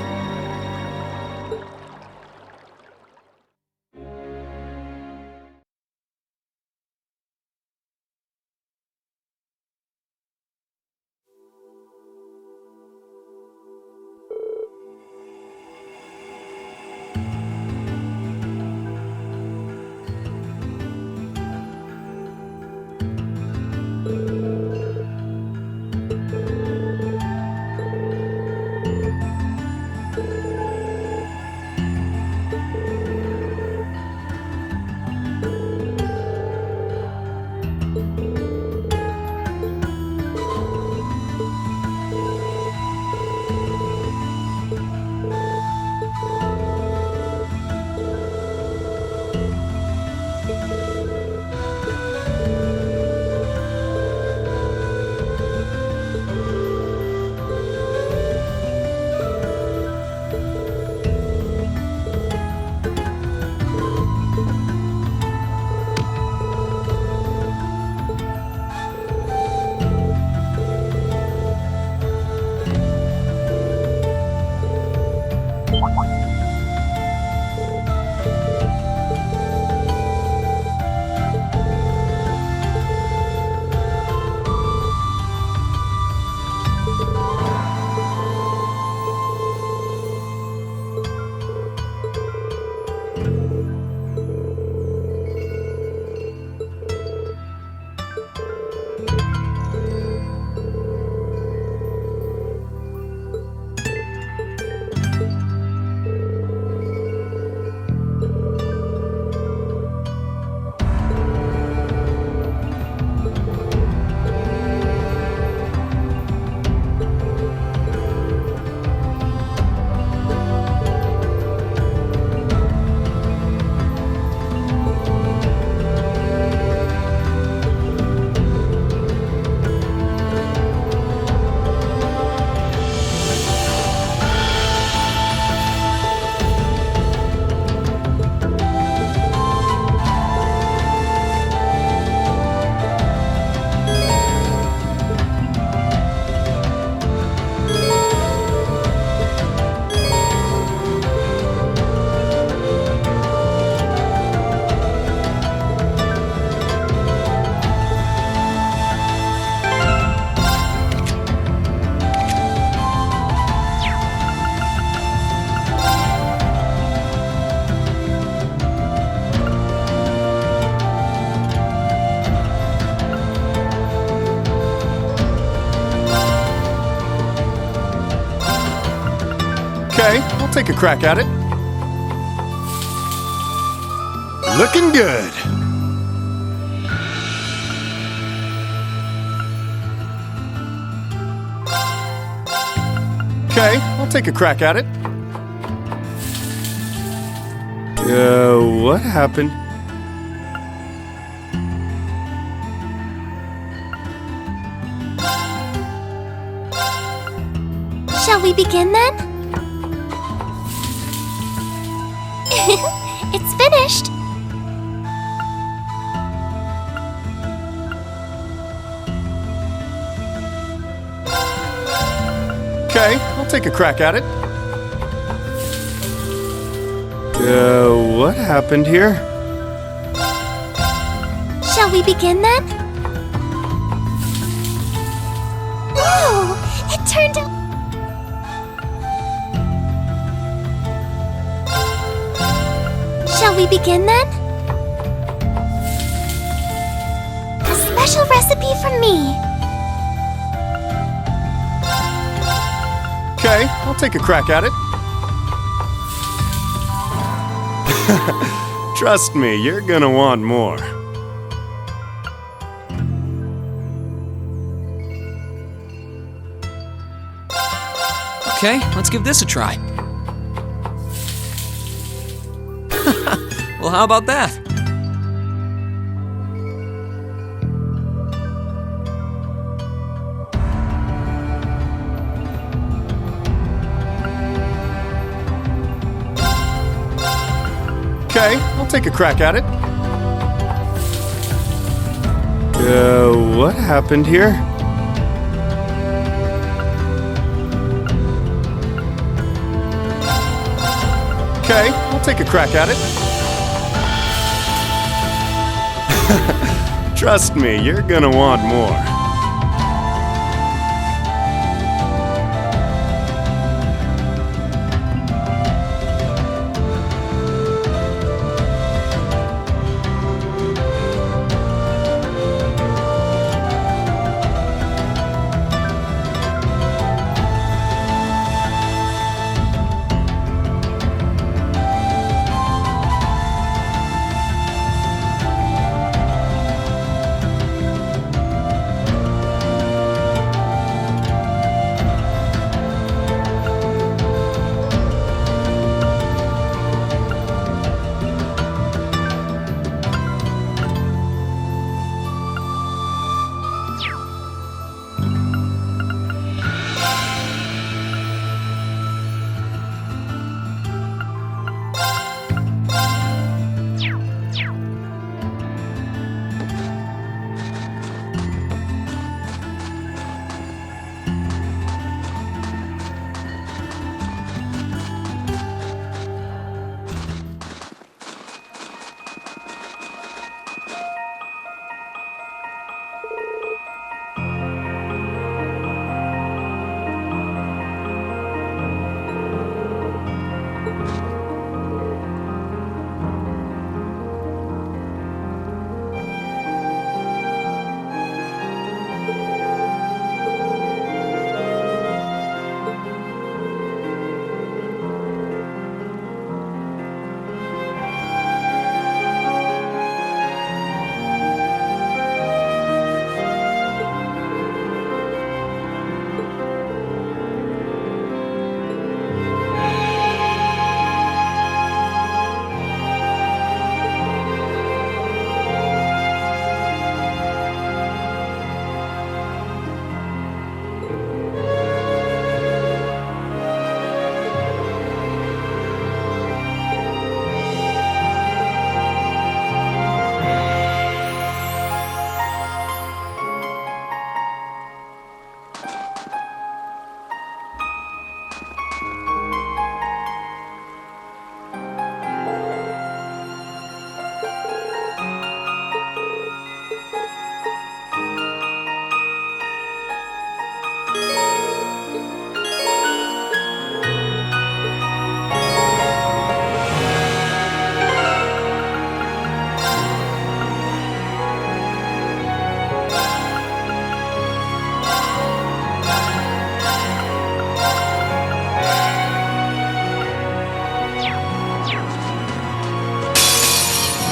Okay, I'll take a crack at it. Looking good. Okay, I'll take a crack at it. What happened? Shall we begin then? It's finished. Okay, I'll take a crack at it. What happened here? Shall we begin then? Whoa! It turned out. Shall we begin then? A special recipe from me. Okay, I'll take a crack at it. Trust me, you're gonna want more. Okay, let's give this a try. Well, how about that? Okay, I'll take a crack at it. What happened here? Okay, I'll take a crack at it. Trust me, you're gonna want more.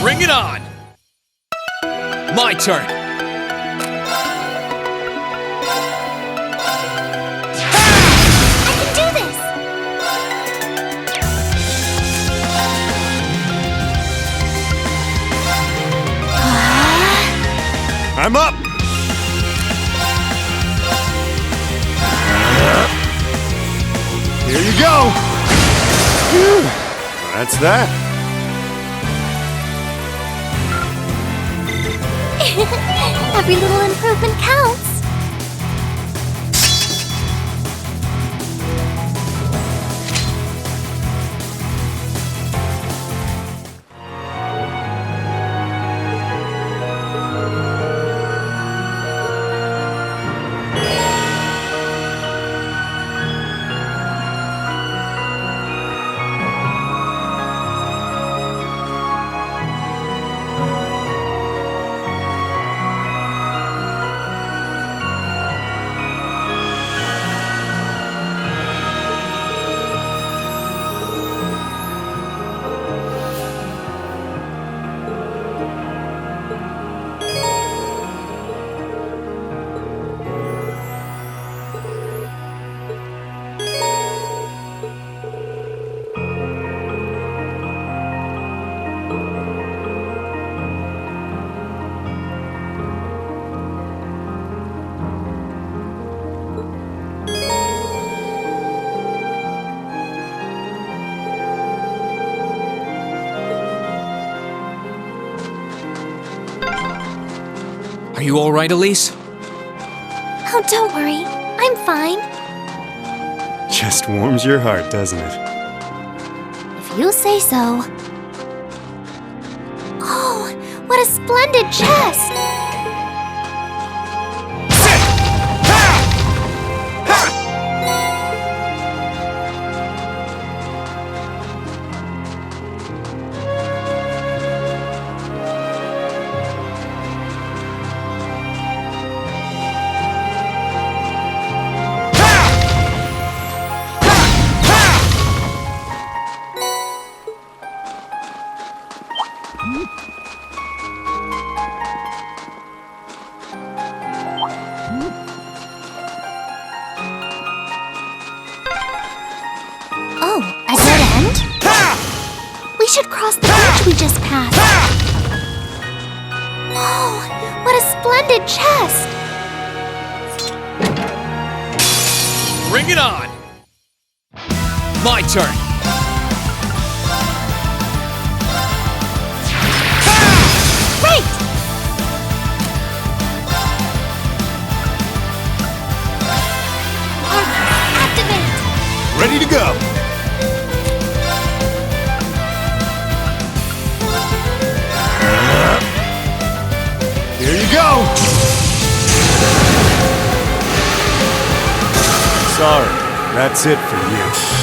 Bring it on! My turn! I can do this! I'm up! Here you go! Phew. That's that. Every little improvement counts. Are you alright, Elise? Oh, don't worry. I'm fine. Just warms your heart, doesn't it? If you say so. Oh, what a splendid chest! Oh, a dead end? We should cross the bridge we just passed. Oh, what a splendid chest! Bring it on! My turn! Great! Activate! Ready to go! Here you go! Sorry, that's it for you.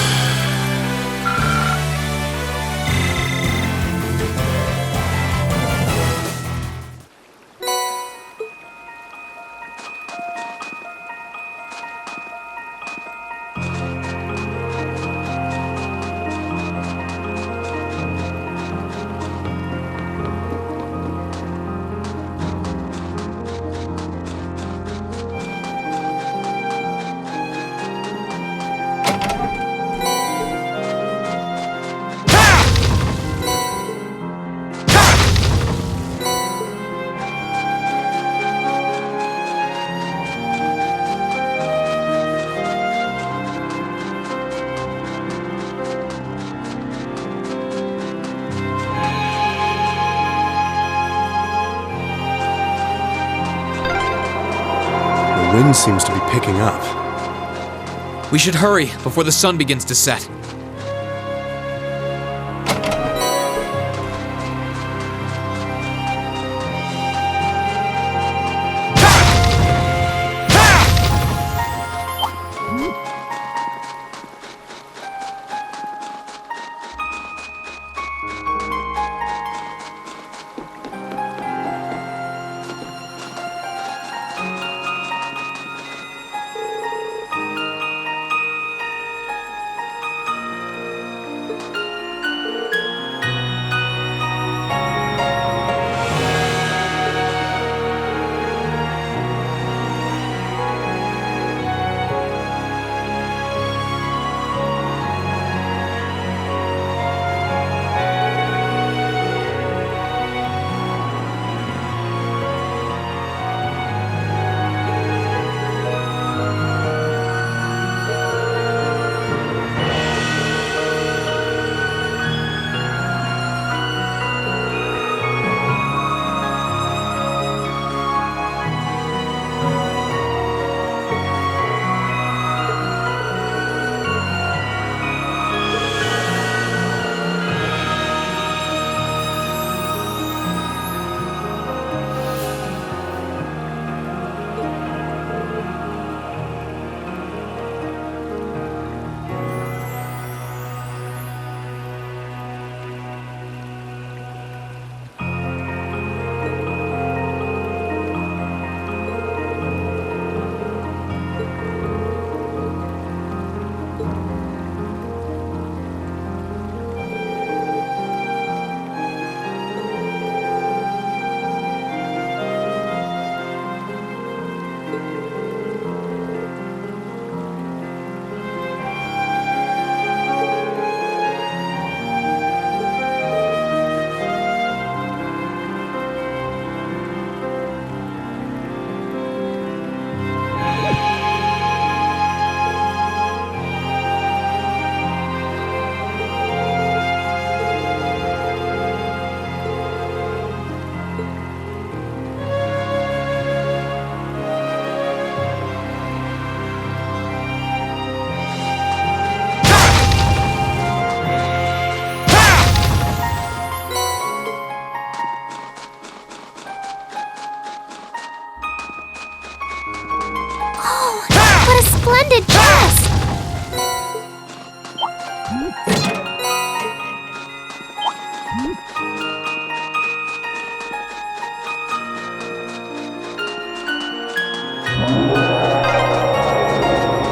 The wind seems to be picking up. We should hurry before the sun begins to set.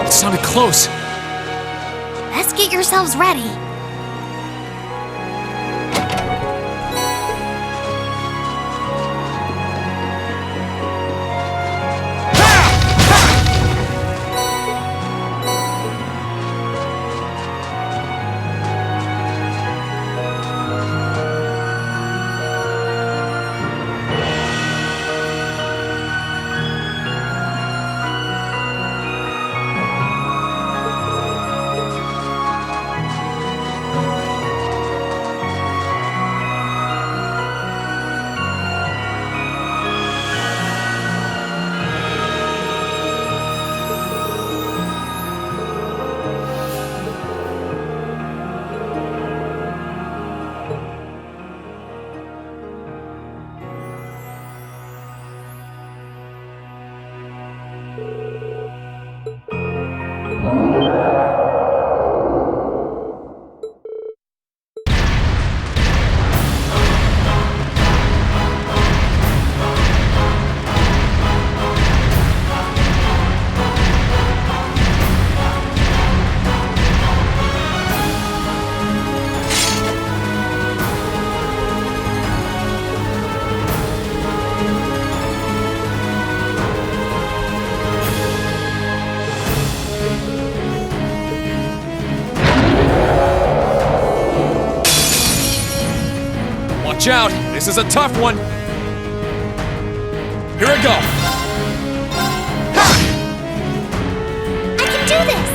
It sounded close. Best get yourselves ready. Watch out! This is a tough one! Here I go! I can do this!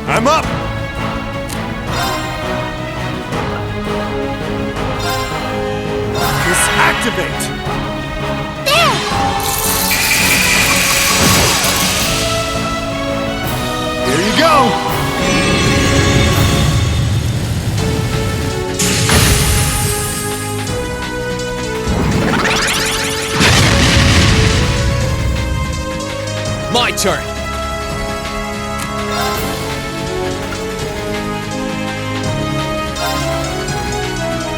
I'm up! Just activate! Here you go! My turn!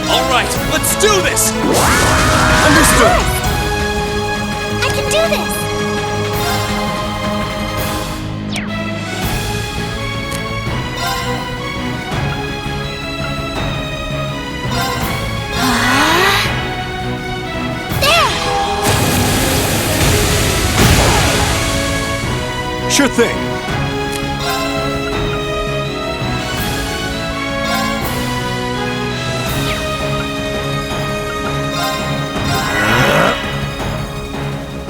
Alright, let's do this! Understood! I can do this! Sure thing.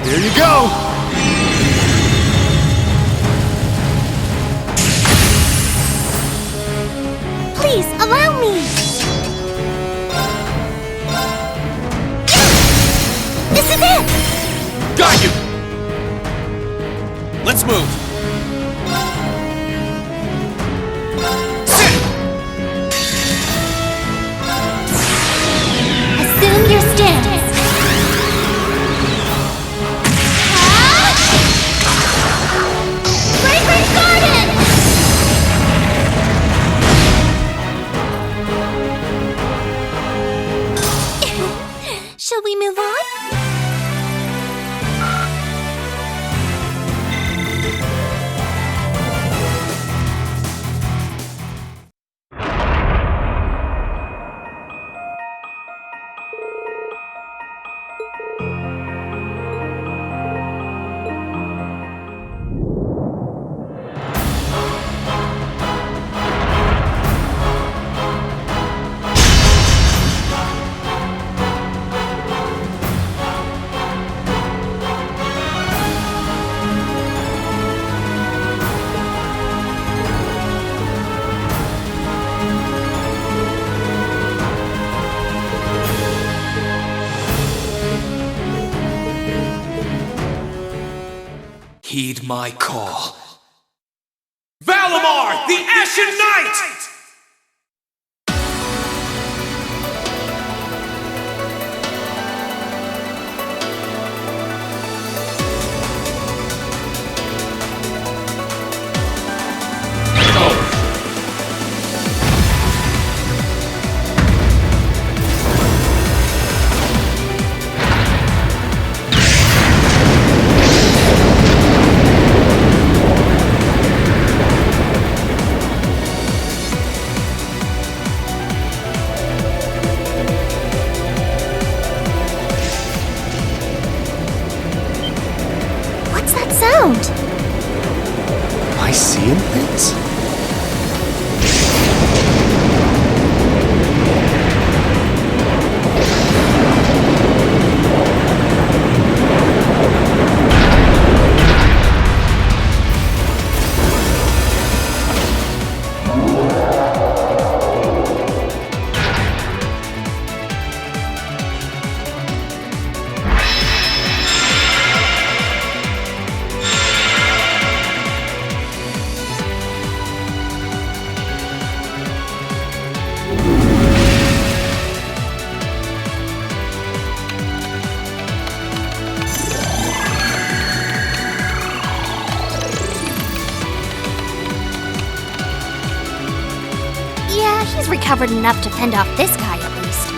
Here you go! Please, allow me! This is it! Got you! Let's move! Sit! Assume your stance. Fragrant Garden! Shall we move on? Heed my call. Valimar, the Ashen Knight! around. Am I seeing things? Yeah, he's recovered enough to fend off this guy at least.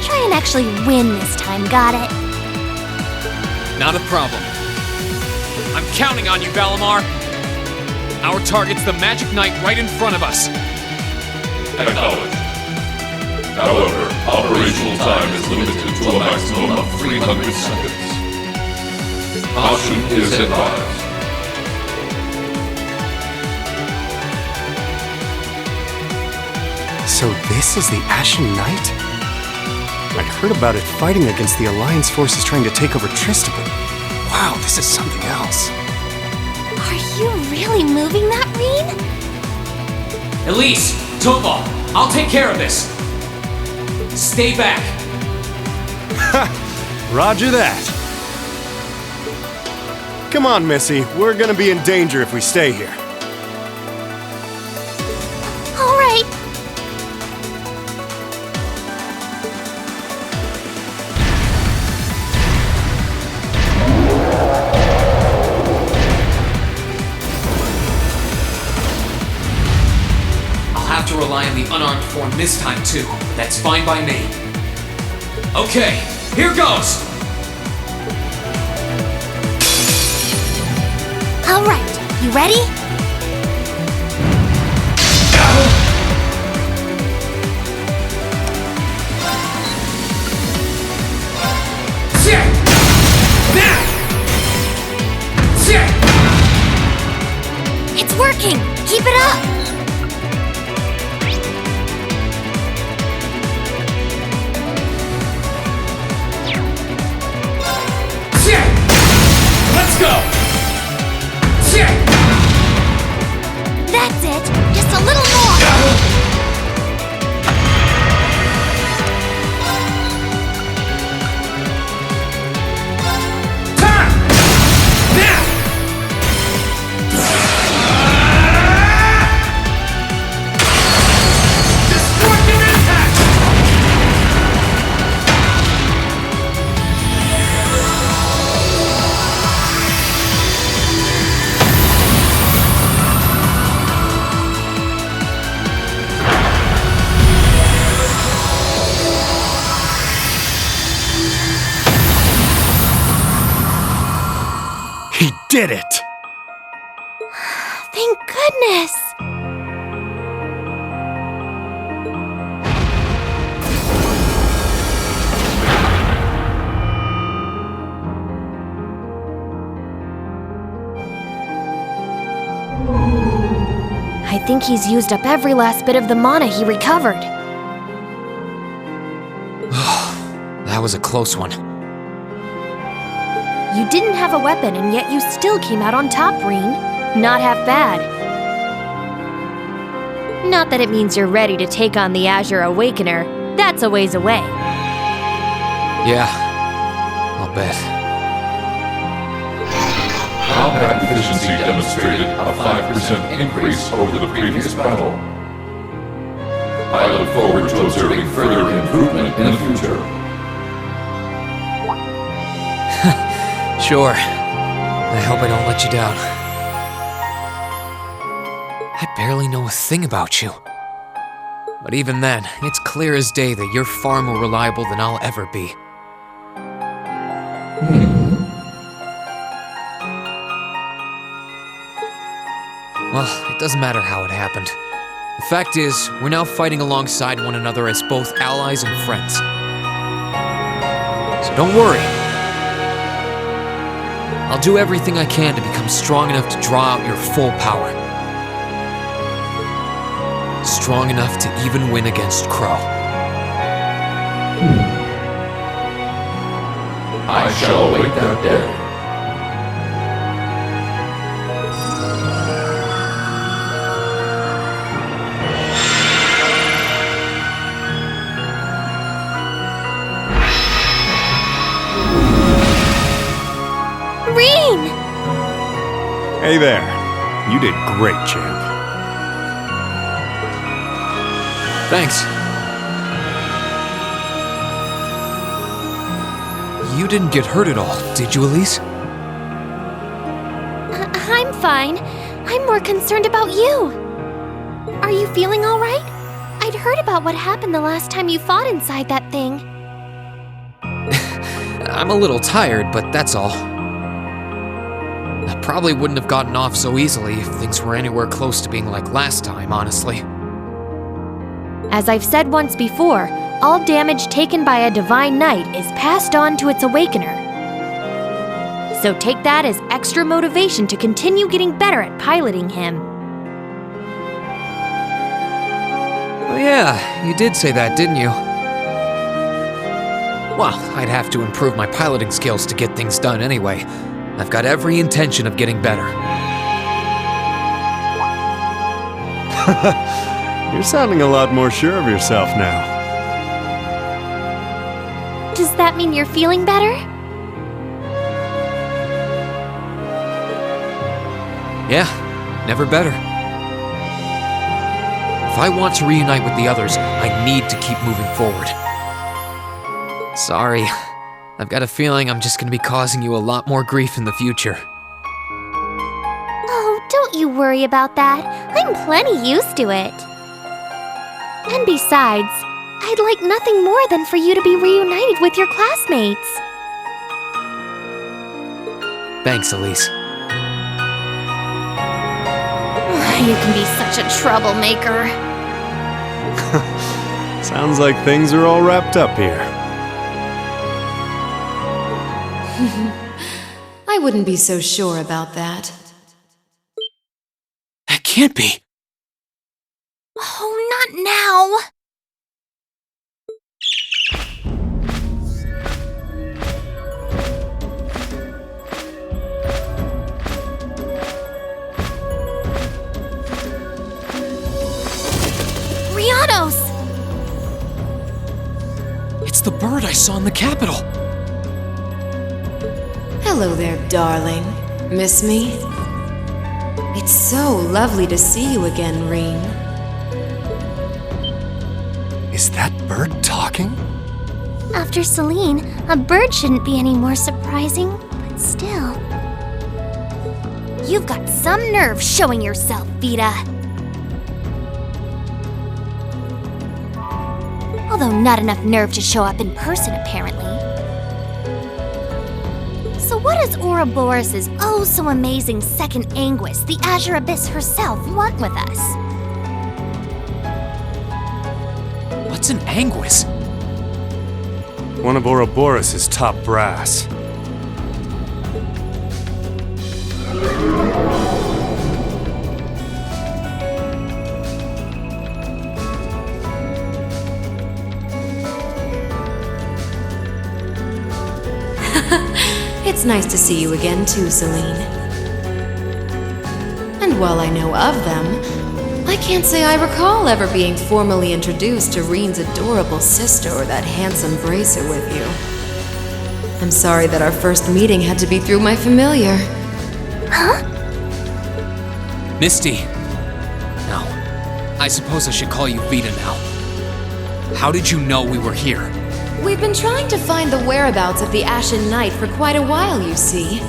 Try and actually win this time, got it? Not a problem. I'm counting on you, Valimar. Our target's the Magic Knight right in front of us. Acknowledged. However, operational time is limited to a maximum of 300 seconds. Caution is advised. So this is the Ashen Knight? I'd heard about it fighting against the Alliance forces trying to take over Trista, but wow, this is something else. Are you really moving that, Reen? Elise, Topal, I'll take care of this. Stay back. Roger that. Come on, Missy. We're gonna be in danger if we stay here. All right. I'll have to rely on the unarmed form this time too. That's fine by me. Okay, here goes! All right. You ready? It's working. Keep it up. Let's go! That's it. Just a little more. He did it! Thank goodness. I think he's used up every last bit of the mana he recovered. That was a close one. You didn't have a weapon, and yet you still came out on top, Reen. Not half bad. Not that it means you're ready to take on the Azure Awakener. That's a ways away. Yeah, I'll bet. Combat efficiency demonstrated a 5% increase over the previous battle. I look forward to observing further improvement in the future. Sure. I hope I don't let you down. I barely know a thing about you. But even then, it's clear as day that you're far more reliable than I'll ever be. Well, it doesn't matter how it happened. The fact is, we're now fighting alongside one another as both allies and friends. So don't worry. I'll do everything I can to become strong enough to draw out your full power. Strong enough to even win against Crow. I shall await that day. Reen! Hey there. You did great, champ. Thanks. You didn't get hurt at all, did you, Elise? I'm fine. I'm more concerned about you. Are you feeling all right? I'd heard about what happened the last time you fought inside that thing. I'm a little tired, but that's all. I probably wouldn't have gotten off so easily if things were anywhere close to being like last time, honestly. As I've said once before, all damage taken by a Divine Knight is passed on to its Awakener. So take that as extra motivation to continue getting better at piloting him. Oh yeah, you did say that, didn't you? Well, I'd have to improve my piloting skills to get things done anyway. I've got every intention of getting better. You're sounding a lot more sure of yourself now. Does that mean you're feeling better? Yeah, never better. If I want to reunite with the others, I need to keep moving forward. Sorry, I've got a feeling I'm just gonna be causing you a lot more grief in the future. Oh, don't you worry about that. I'm plenty used to it. And besides, I'd like nothing more than for you to be reunited with your classmates. Thanks, Elise. You can be such a troublemaker. Sounds like things are all wrapped up here. I wouldn't be so sure about that. That can't be. Oh, not now! Rianos! It's the bird I saw in the Capitol. Hello there, darling. Miss me? It's so lovely to see you again, Reen. Is that bird talking? After Celine, a bird shouldn't be any more surprising, but still. You've got some nerve showing yourself, Vita. Although not enough nerve to show up in person, apparently. So what does Ouroboros' oh-so-amazing second Anguis, the Azure Abyss herself, want with us? What's an Anguis? One of Ouroboros' top brass. It's nice to see you again too, Celine. And while I know of them, I can't say I recall ever being formally introduced to Reen's adorable sister or that handsome bracer with you. I'm sorry that our first meeting had to be through my familiar. Huh? Misty. No. I suppose I should call you Vita now. How did you know we were here? We've been trying to find the whereabouts of the Ashen Knight for quite a while, you see.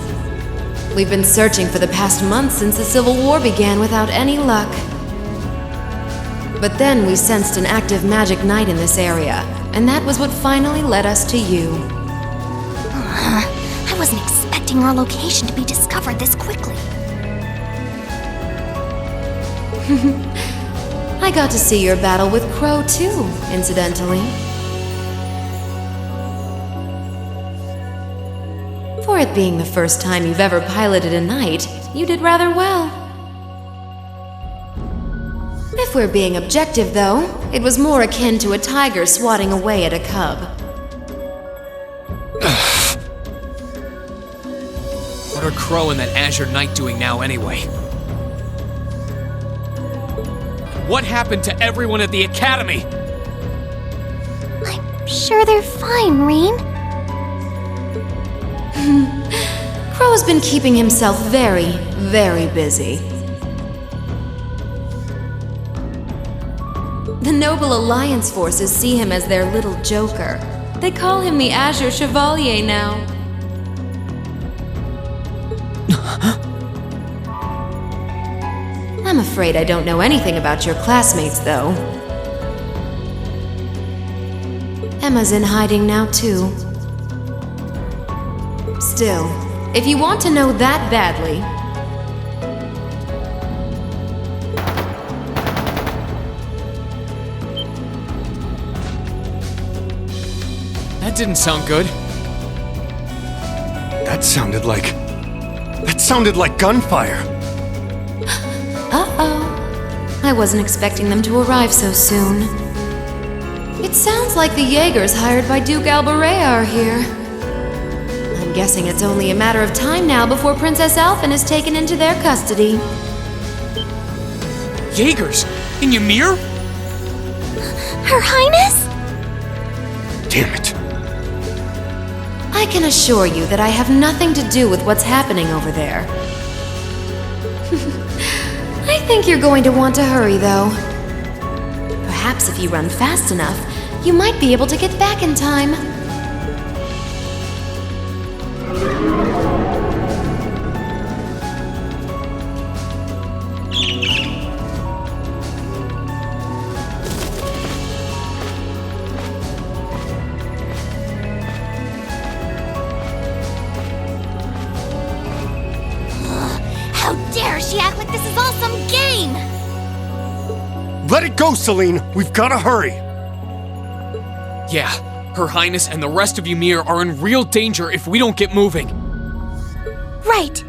We've been searching for the past month since the Civil War began without any luck. But then we sensed an active magic knight in this area, and that was what finally led us to you. I wasn't expecting our location to be discovered this quickly. I got to see your battle with Crow too, incidentally. For it being the first time you've ever piloted a knight, you did rather well. If we're being objective, though, it was more akin to a tiger swatting away at a cub. What are Crow and that Azure Knight doing now anyway? What happened to everyone at the Academy? I'm sure they're fine, Reen. Crow's been keeping himself very, very busy. The Noble Alliance forces see him as their little joker. They call him the Azure Chevalier now. I'm afraid I don't know anything about your classmates, though. Emma's in hiding now, too. Still, if you want to know that badly... That didn't sound good. That sounded like gunfire. Uh-oh. I wasn't expecting them to arrive so soon. It sounds like the Jaegers hired by Duke Albarea are here. I'm guessing it's only a matter of time now before Princess Alphen is taken into their custody. Jaegers? In Ymir? Her Highness? Damn it. I can assure you that I have nothing to do with what's happening over there. I think you're going to want to hurry, though. Perhaps if you run fast enough, you might be able to get back in time. How dare she act like this is all some game! Let it go, Celine. We've got to hurry. Yeah, Her Highness and the rest of Ymir are in real danger if we don't get moving. Right.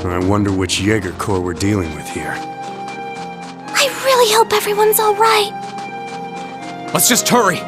I wonder which Jaeger Corps we're dealing with here. I really hope everyone's all right. Let's just hurry.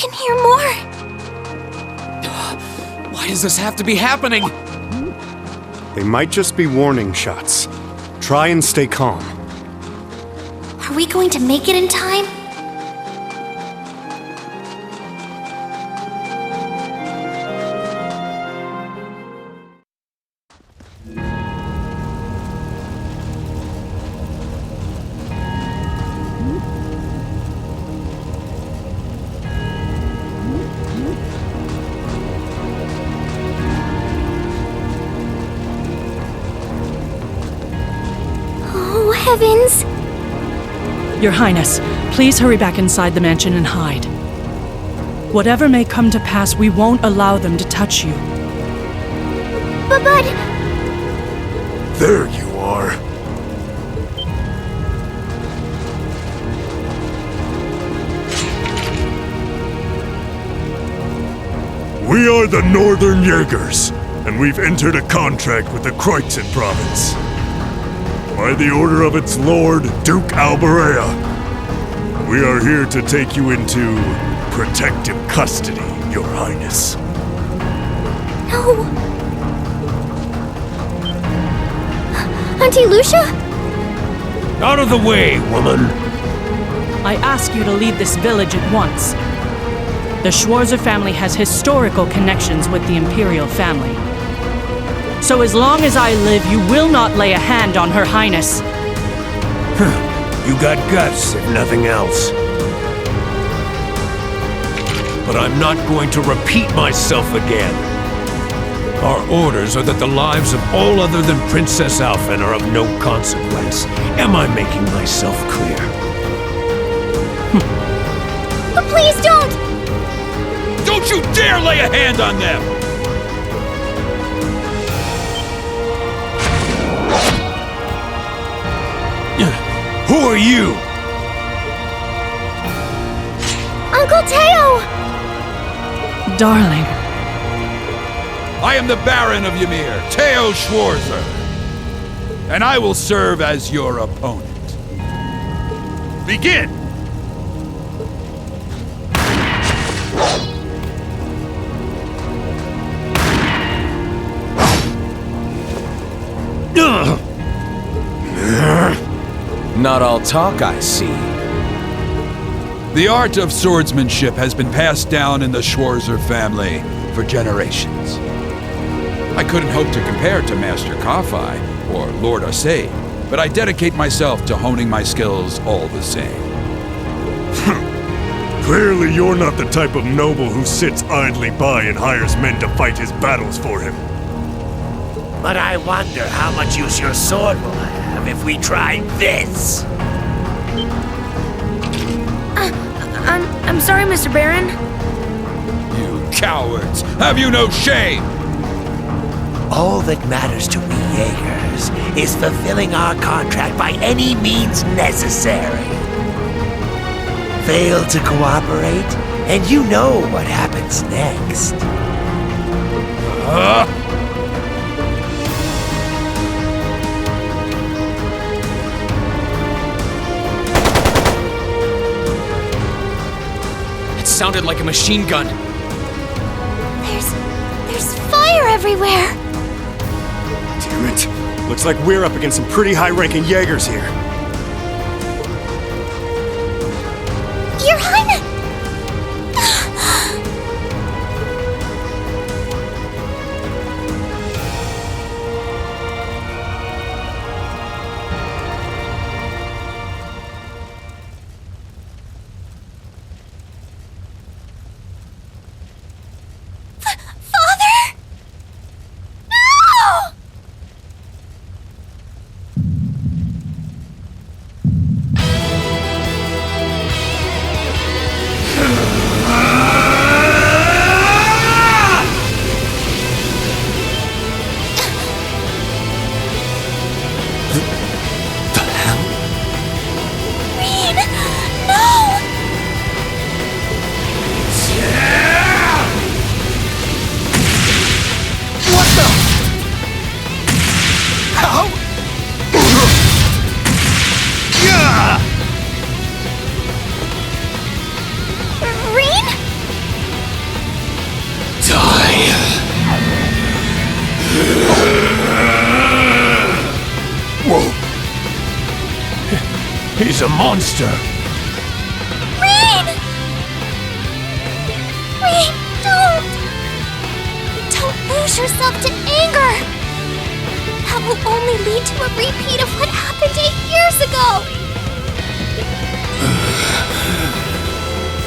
can hear more. Why does this have to be happening? They might just be warning shots. Try and stay calm. Are we going to make it in time? Oh, heavens! Your Highness, please hurry back inside the mansion and hide. Whatever may come to pass, we won't allow them to touch you. But... There you are. We are the Northern Jaegers, and we've entered a contract with the Kreutzen province. By the order of its lord, Duke Alberea, we are here to take you into protective custody, Your Highness. No! Auntie Lucia? Out of the way, woman! I ask you to leave this village at once. The Schwarzer family has historical connections with the Imperial family. So as long as I live, you will not lay a hand on Her Highness. You got guts, if nothing else. But I'm not going to repeat myself again. Our orders are that the lives of all other than Princess Alphen are of no consequence. Am I making myself clear? But please don't! Don't you dare lay a hand on them! Who are you? Uncle Teo! Darling, I am the Baron of Ymir, Teo Schwarzer, and I will serve as your opponent. Begin! Not all talk, I see. The art of swordsmanship has been passed down in the Schwarzer family for generations. I couldn't hope to compare to Master Kafai or Lord Arcade, but I dedicate myself to honing my skills all the same. Clearly you're not the type of noble who sits idly by and hires men to fight his battles for him. But I wonder how much use your sword will have if we try this. I'm sorry, Mr. Baron. You cowards! Have you no shame? All that matters to we Jaegers is fulfilling our contract by any means necessary. Fail to cooperate, and you know what happens next. It sounded like a machine gun. There's fire everywhere! Damn it. Looks like we're up against some pretty high-ranking Jaegers here. Your Highness! Father? No! He's a monster. Rean! Rean, don't! Don't lose yourself to anger! That will only lead to a repeat of what happened 8 years ago!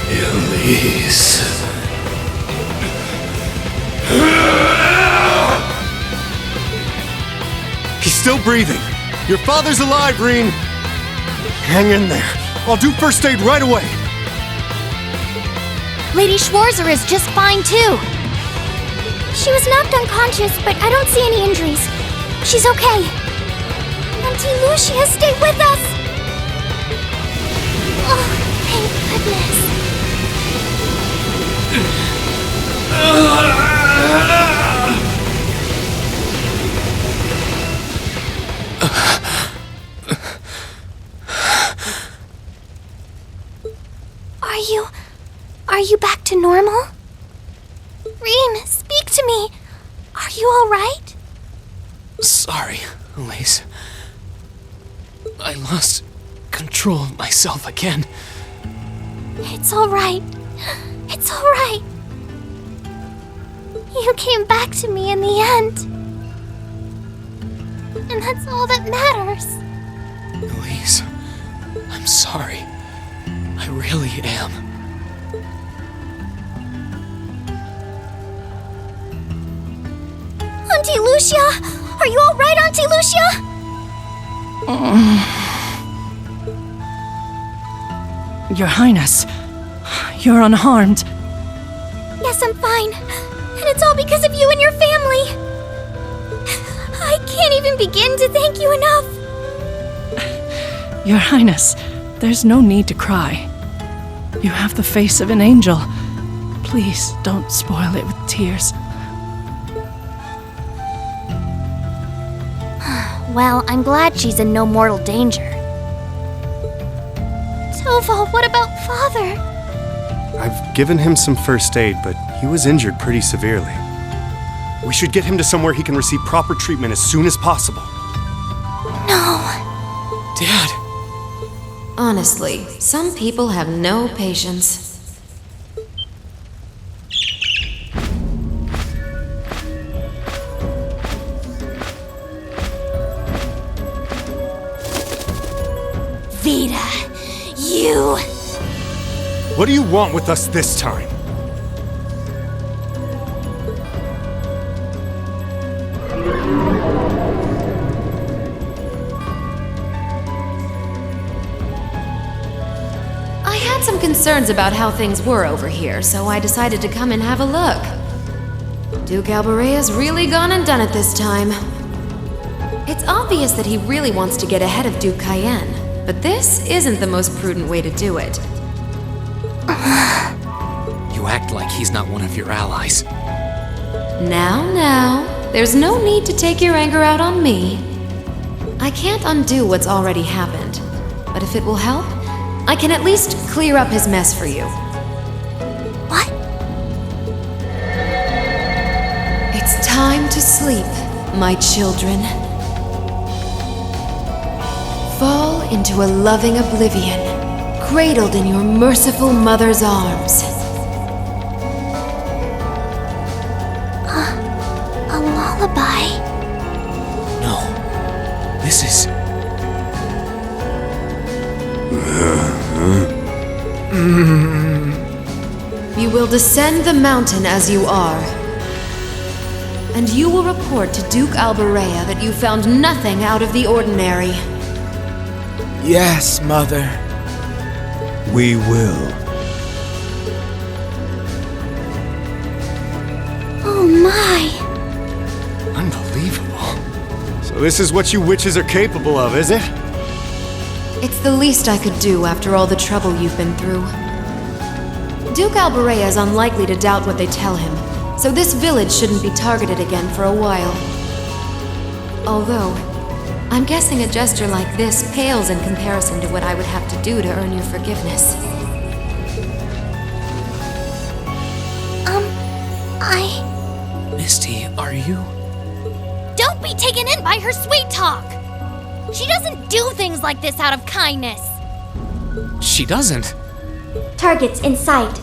Elise. He's still breathing. Your father's alive, Rean. Hang in there. I'll do first aid right away. Lady Schwarzer is just fine, too. She was knocked unconscious, but I don't see any injuries. She's okay. Auntie Lucia, stay with us! Oh, thank goodness. Are you back to normal? Rean, speak to me. Are you all right? Sorry, Elise. I lost control of myself again. It's all right. It's all right. You came back to me in the end. And that's all that matters. Elise, I'm sorry. I really am. Auntie Lucia! Are you all right, Auntie Lucia? Your Highness, you're unharmed. Yes, I'm fine. And it's all because of you and your family. I can't even begin to thank you enough. Your Highness, there's no need to cry. You have the face of an angel. Please don't spoil it with tears. Well, I'm glad she's in no mortal danger. Tova, what about Father? I've given him some first aid, but he was injured pretty severely. We should get him to somewhere he can receive proper treatment as soon as possible. No. Dad! Honestly, some people have no patience. Vita, you... What do you want with us this time? I had some concerns about how things were over here, so I decided to come and have a look. Duke Alberea's really gone and done it this time. It's obvious that he really wants to get ahead of Duke Cayenne, but this isn't the most prudent way to do it. You act like he's not one of your allies. Now, there's no need to take your anger out on me. I can't undo what's already happened, but if it will help, I can at least clear up his mess for you. What? It's time to sleep, my children. Fall into a loving oblivion, cradled in your merciful mother's arms. A lullaby? No. This is... You will descend the mountain as you are. And you will report to Duke Alberea that you found nothing out of the ordinary. Yes, Mother. We will. Oh my. Unbelievable. So this is what you witches are capable of, is it? It's the least I could do after all the trouble you've been through. Duke Alberea is unlikely to doubt what they tell him, so this village shouldn't be targeted again for a while. Although, I'm guessing a gesture like this pales in comparison to what I would have to do to earn your forgiveness. Misty, are you... Don't be taken in by her sweet talk! She doesn't do things like this out of kindness. She doesn't. Targets in sight.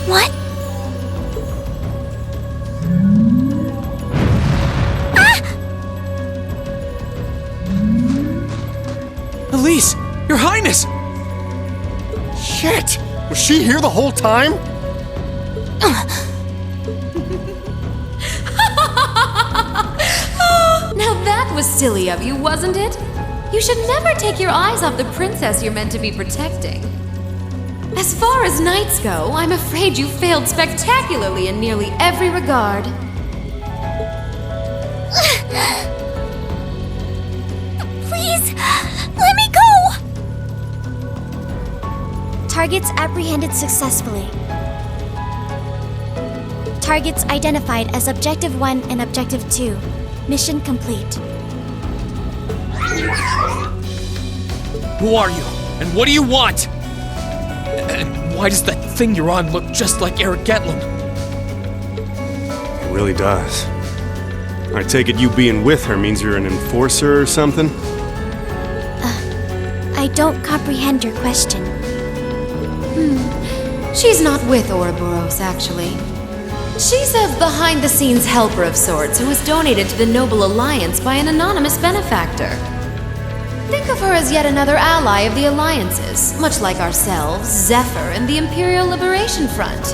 What? Elise! Your Highness! Shit! Was she here the whole time? Now that was silly of you, wasn't it? You should never take your eyes off the princess you're meant to be protecting. As far as knights go, I'm afraid you failed spectacularly in nearly every regard. Please, let me go! Targets apprehended successfully. Targets identified as Objective 1 and Objective 2. Mission complete. Who are you? And what do you want? And why does that thing you're on look just like Eric Getlum? It really does. I take it you being with her means you're an enforcer or something? I don't comprehend your question. She's not with Ouroboros, actually. She's a behind-the-scenes helper of sorts who was donated to the Noble Alliance by an anonymous benefactor. Think of her as yet another ally of the Alliances, much like ourselves, Zephyr, and the Imperial Liberation Front.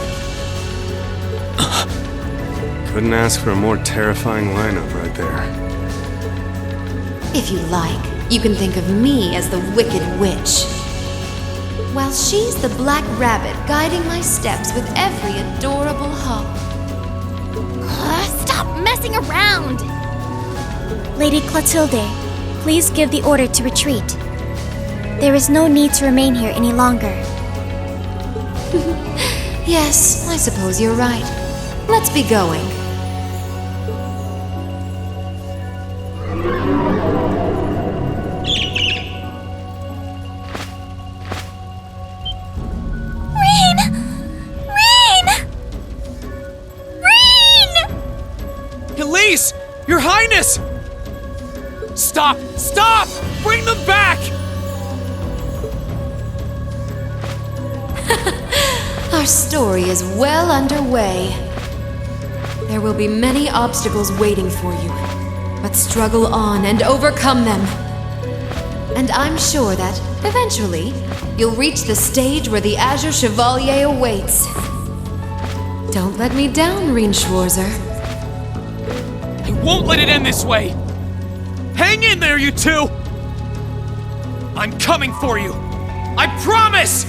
Couldn't ask for a more terrifying lineup right there. If you like, you can think of me as the Wicked Witch. While she's the Black Rabbit guiding my steps with every adorable hop. Stop messing around! Lady Clotilde, please give the order to retreat. There is no need to remain here any longer. Yes, I suppose you're right. Let's be going. Elise! Your Highness! Stop! Stop! Bring them back! Our story is well underway. There will be many obstacles waiting for you, but struggle on and overcome them. And I'm sure that, eventually, you'll reach the stage where the Azure Chevalier awaits. Don't let me down, Rien Schwarzer. I won't let it end this way! Hang in there, you two! I'm coming for you! I promise!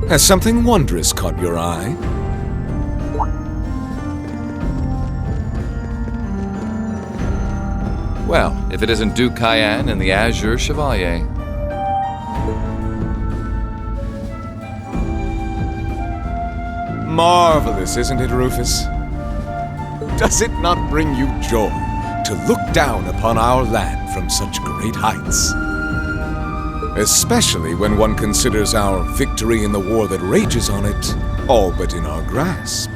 Has something wondrous caught your eye? Well, if it isn't Duke Cayenne and the Azure Chevalier. Marvelous, isn't it, Rufus? Does it not bring you joy to look down upon our land from such great heights? Especially when one considers our victory in the war that rages on it all but in our grasp.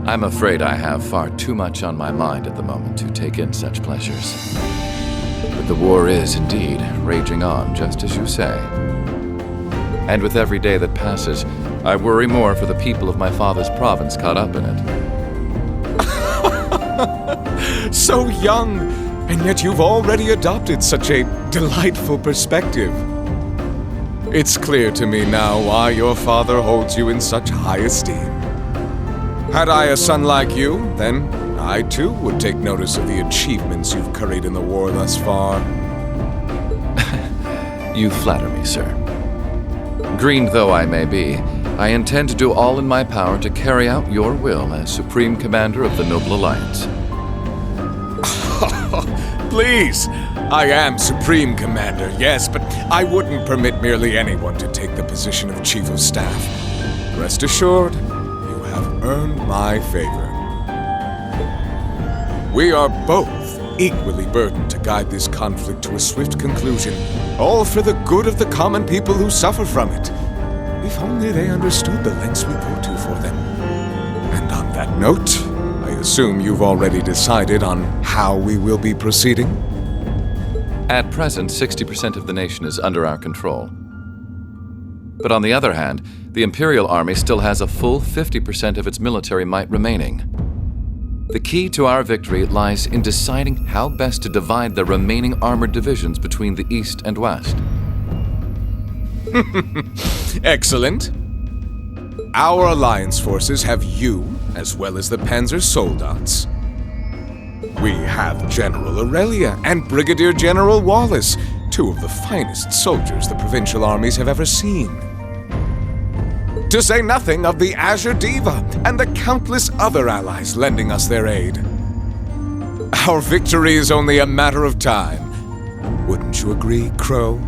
I'm afraid I have far too much on my mind at the moment to take in such pleasures. But the war is, indeed, raging on, just as you say. And with every day that passes, I worry more for the people of my father's province caught up in it. So young, and yet you've already adopted such a delightful perspective. It's clear to me now why your father holds you in such high esteem. Had I a son like you, then I too would take notice of the achievements you've curried in the war thus far. You flatter me, sir. Green though I may be, I intend to do all in my power to carry out your will as Supreme Commander of the Noble Alliance. Please! I am Supreme Commander, yes, but I wouldn't permit merely anyone to take the position of Chief of Staff. Rest assured, you have earned my favor. We are both equally burdened to guide this conflict to a swift conclusion, all for the good of the common people who suffer from it. If only they understood the lengths we go to for them. And on that note, I assume you've already decided on how we will be proceeding? At present, 60% of the nation is under our control. But on the other hand, the Imperial Army still has a full 50% of its military might remaining. The key to our victory lies in deciding how best to divide the remaining armored divisions between the East and West. Excellent. Our alliance forces have you, as well as the Panzer Soldats. We have General Aurelia and Brigadier General Wallace, two of the finest soldiers the provincial armies have ever seen. To say nothing of the Azure Diva and the countless other allies lending us their aid. Our victory is only a matter of time. Wouldn't you agree, Crow?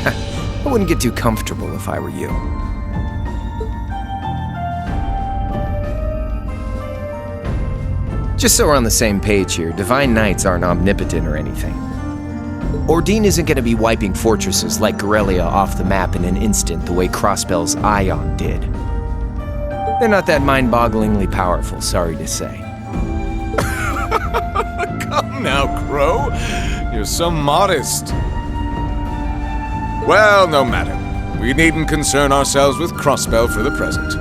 I wouldn't get too comfortable if I were you. Just so we're on the same page here, Divine Knights aren't omnipotent or anything. Ordine isn't going to be wiping fortresses like Corellia off the map in an instant the way Crossbell's Ion did. They're not that mind-bogglingly powerful, sorry to say. Come now, Crow. You're so modest. Well, no matter. We needn't concern ourselves with Crossbell for the present.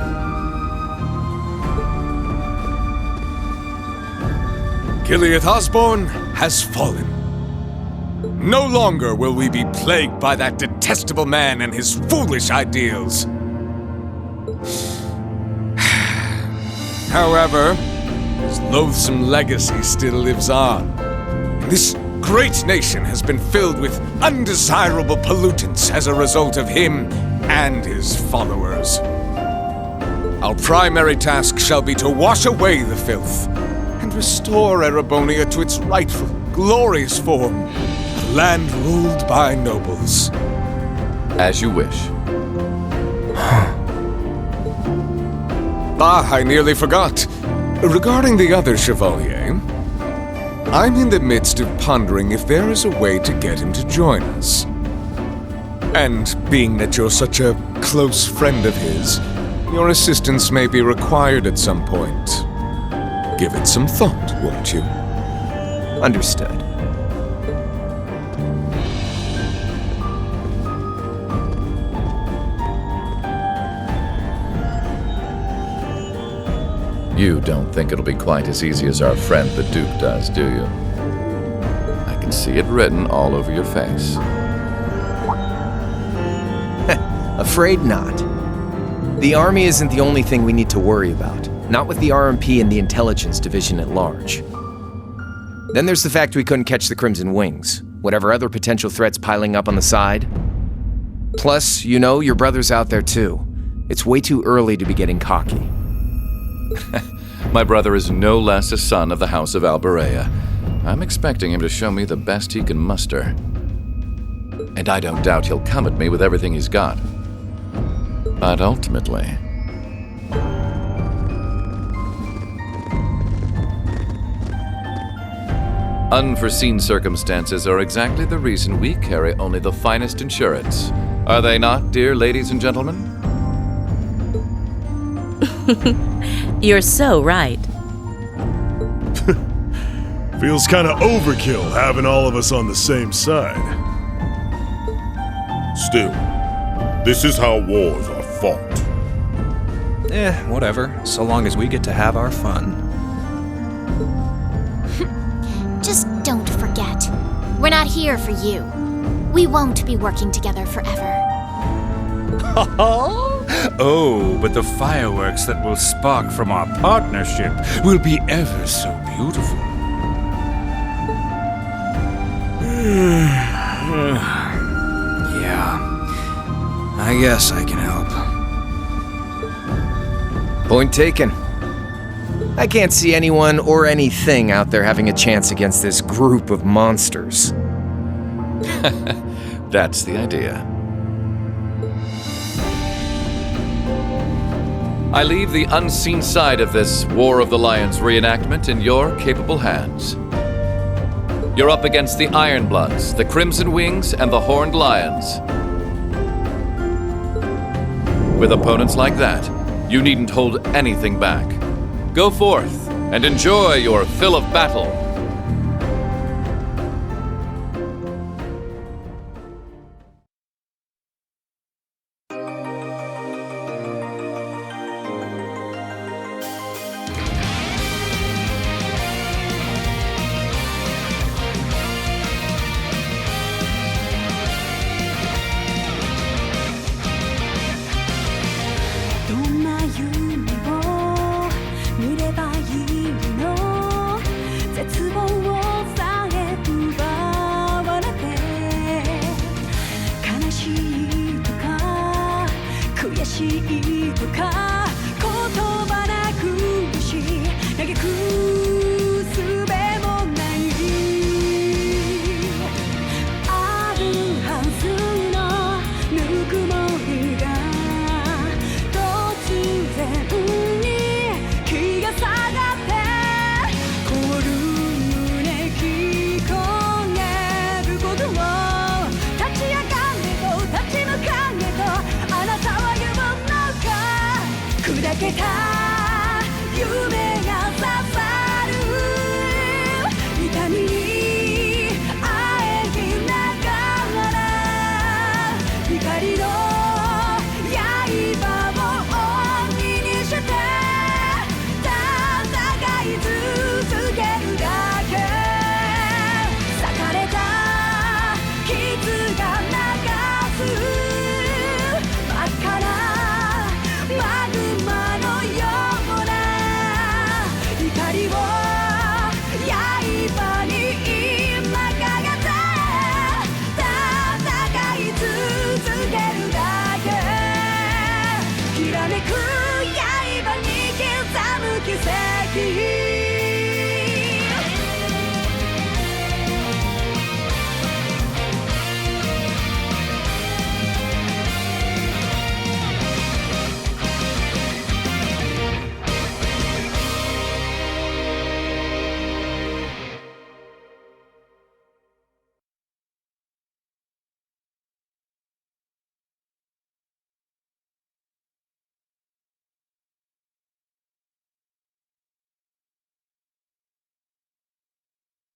Gilead Osborne has fallen. No longer will we be plagued by that detestable man and his foolish ideals. However, his loathsome legacy still lives on. And this great nation has been filled with undesirable pollutants as a result of him and his followers. Our primary task shall be to wash away the filth and restore Erebonia to its rightful, glorious form, a land ruled by nobles. As you wish. I nearly forgot. Regarding the other Chevalier, I'm in the midst of pondering if there is a way to get him to join us. And being that you're such a close friend of his, your assistance may be required at some point. Give it some thought, won't you? Understood. You don't think it'll be quite as easy as our friend the Duke does, do you? I can see it written all over your face. Afraid not. The army isn't the only thing we need to worry about. Not with the RMP and the intelligence division at large. Then there's the fact we couldn't catch the Crimson Wings. Whatever other potential threats piling up on the side. Plus, you know, your brother's out there too. It's way too early to be getting cocky. My brother is no less a son of the House of Alberea. I'm expecting him to show me the best he can muster. And I don't doubt he'll come at me with everything he's got. But ultimately... unforeseen circumstances are exactly the reason we carry only the finest insurance. Are they not, dear ladies and gentlemen? You're so right. Feels kinda overkill having all of us on the same side. Still, this is how wars are fought. Whatever, so long as we get to have our fun. Just don't forget, we're not here for you. We won't be working together forever. Oh, but the fireworks that will spark from our partnership will be ever so beautiful. Yeah, I guess I can help. Point taken. I can't see anyone or anything out there having a chance against this group of monsters. That's the idea. I leave the unseen side of this War of the Lions reenactment in your capable hands. You're up against the Ironbloods, the Crimson Wings, and the Horned Lions. With opponents like that, you needn't hold anything back. Go forth and enjoy your fill of battle.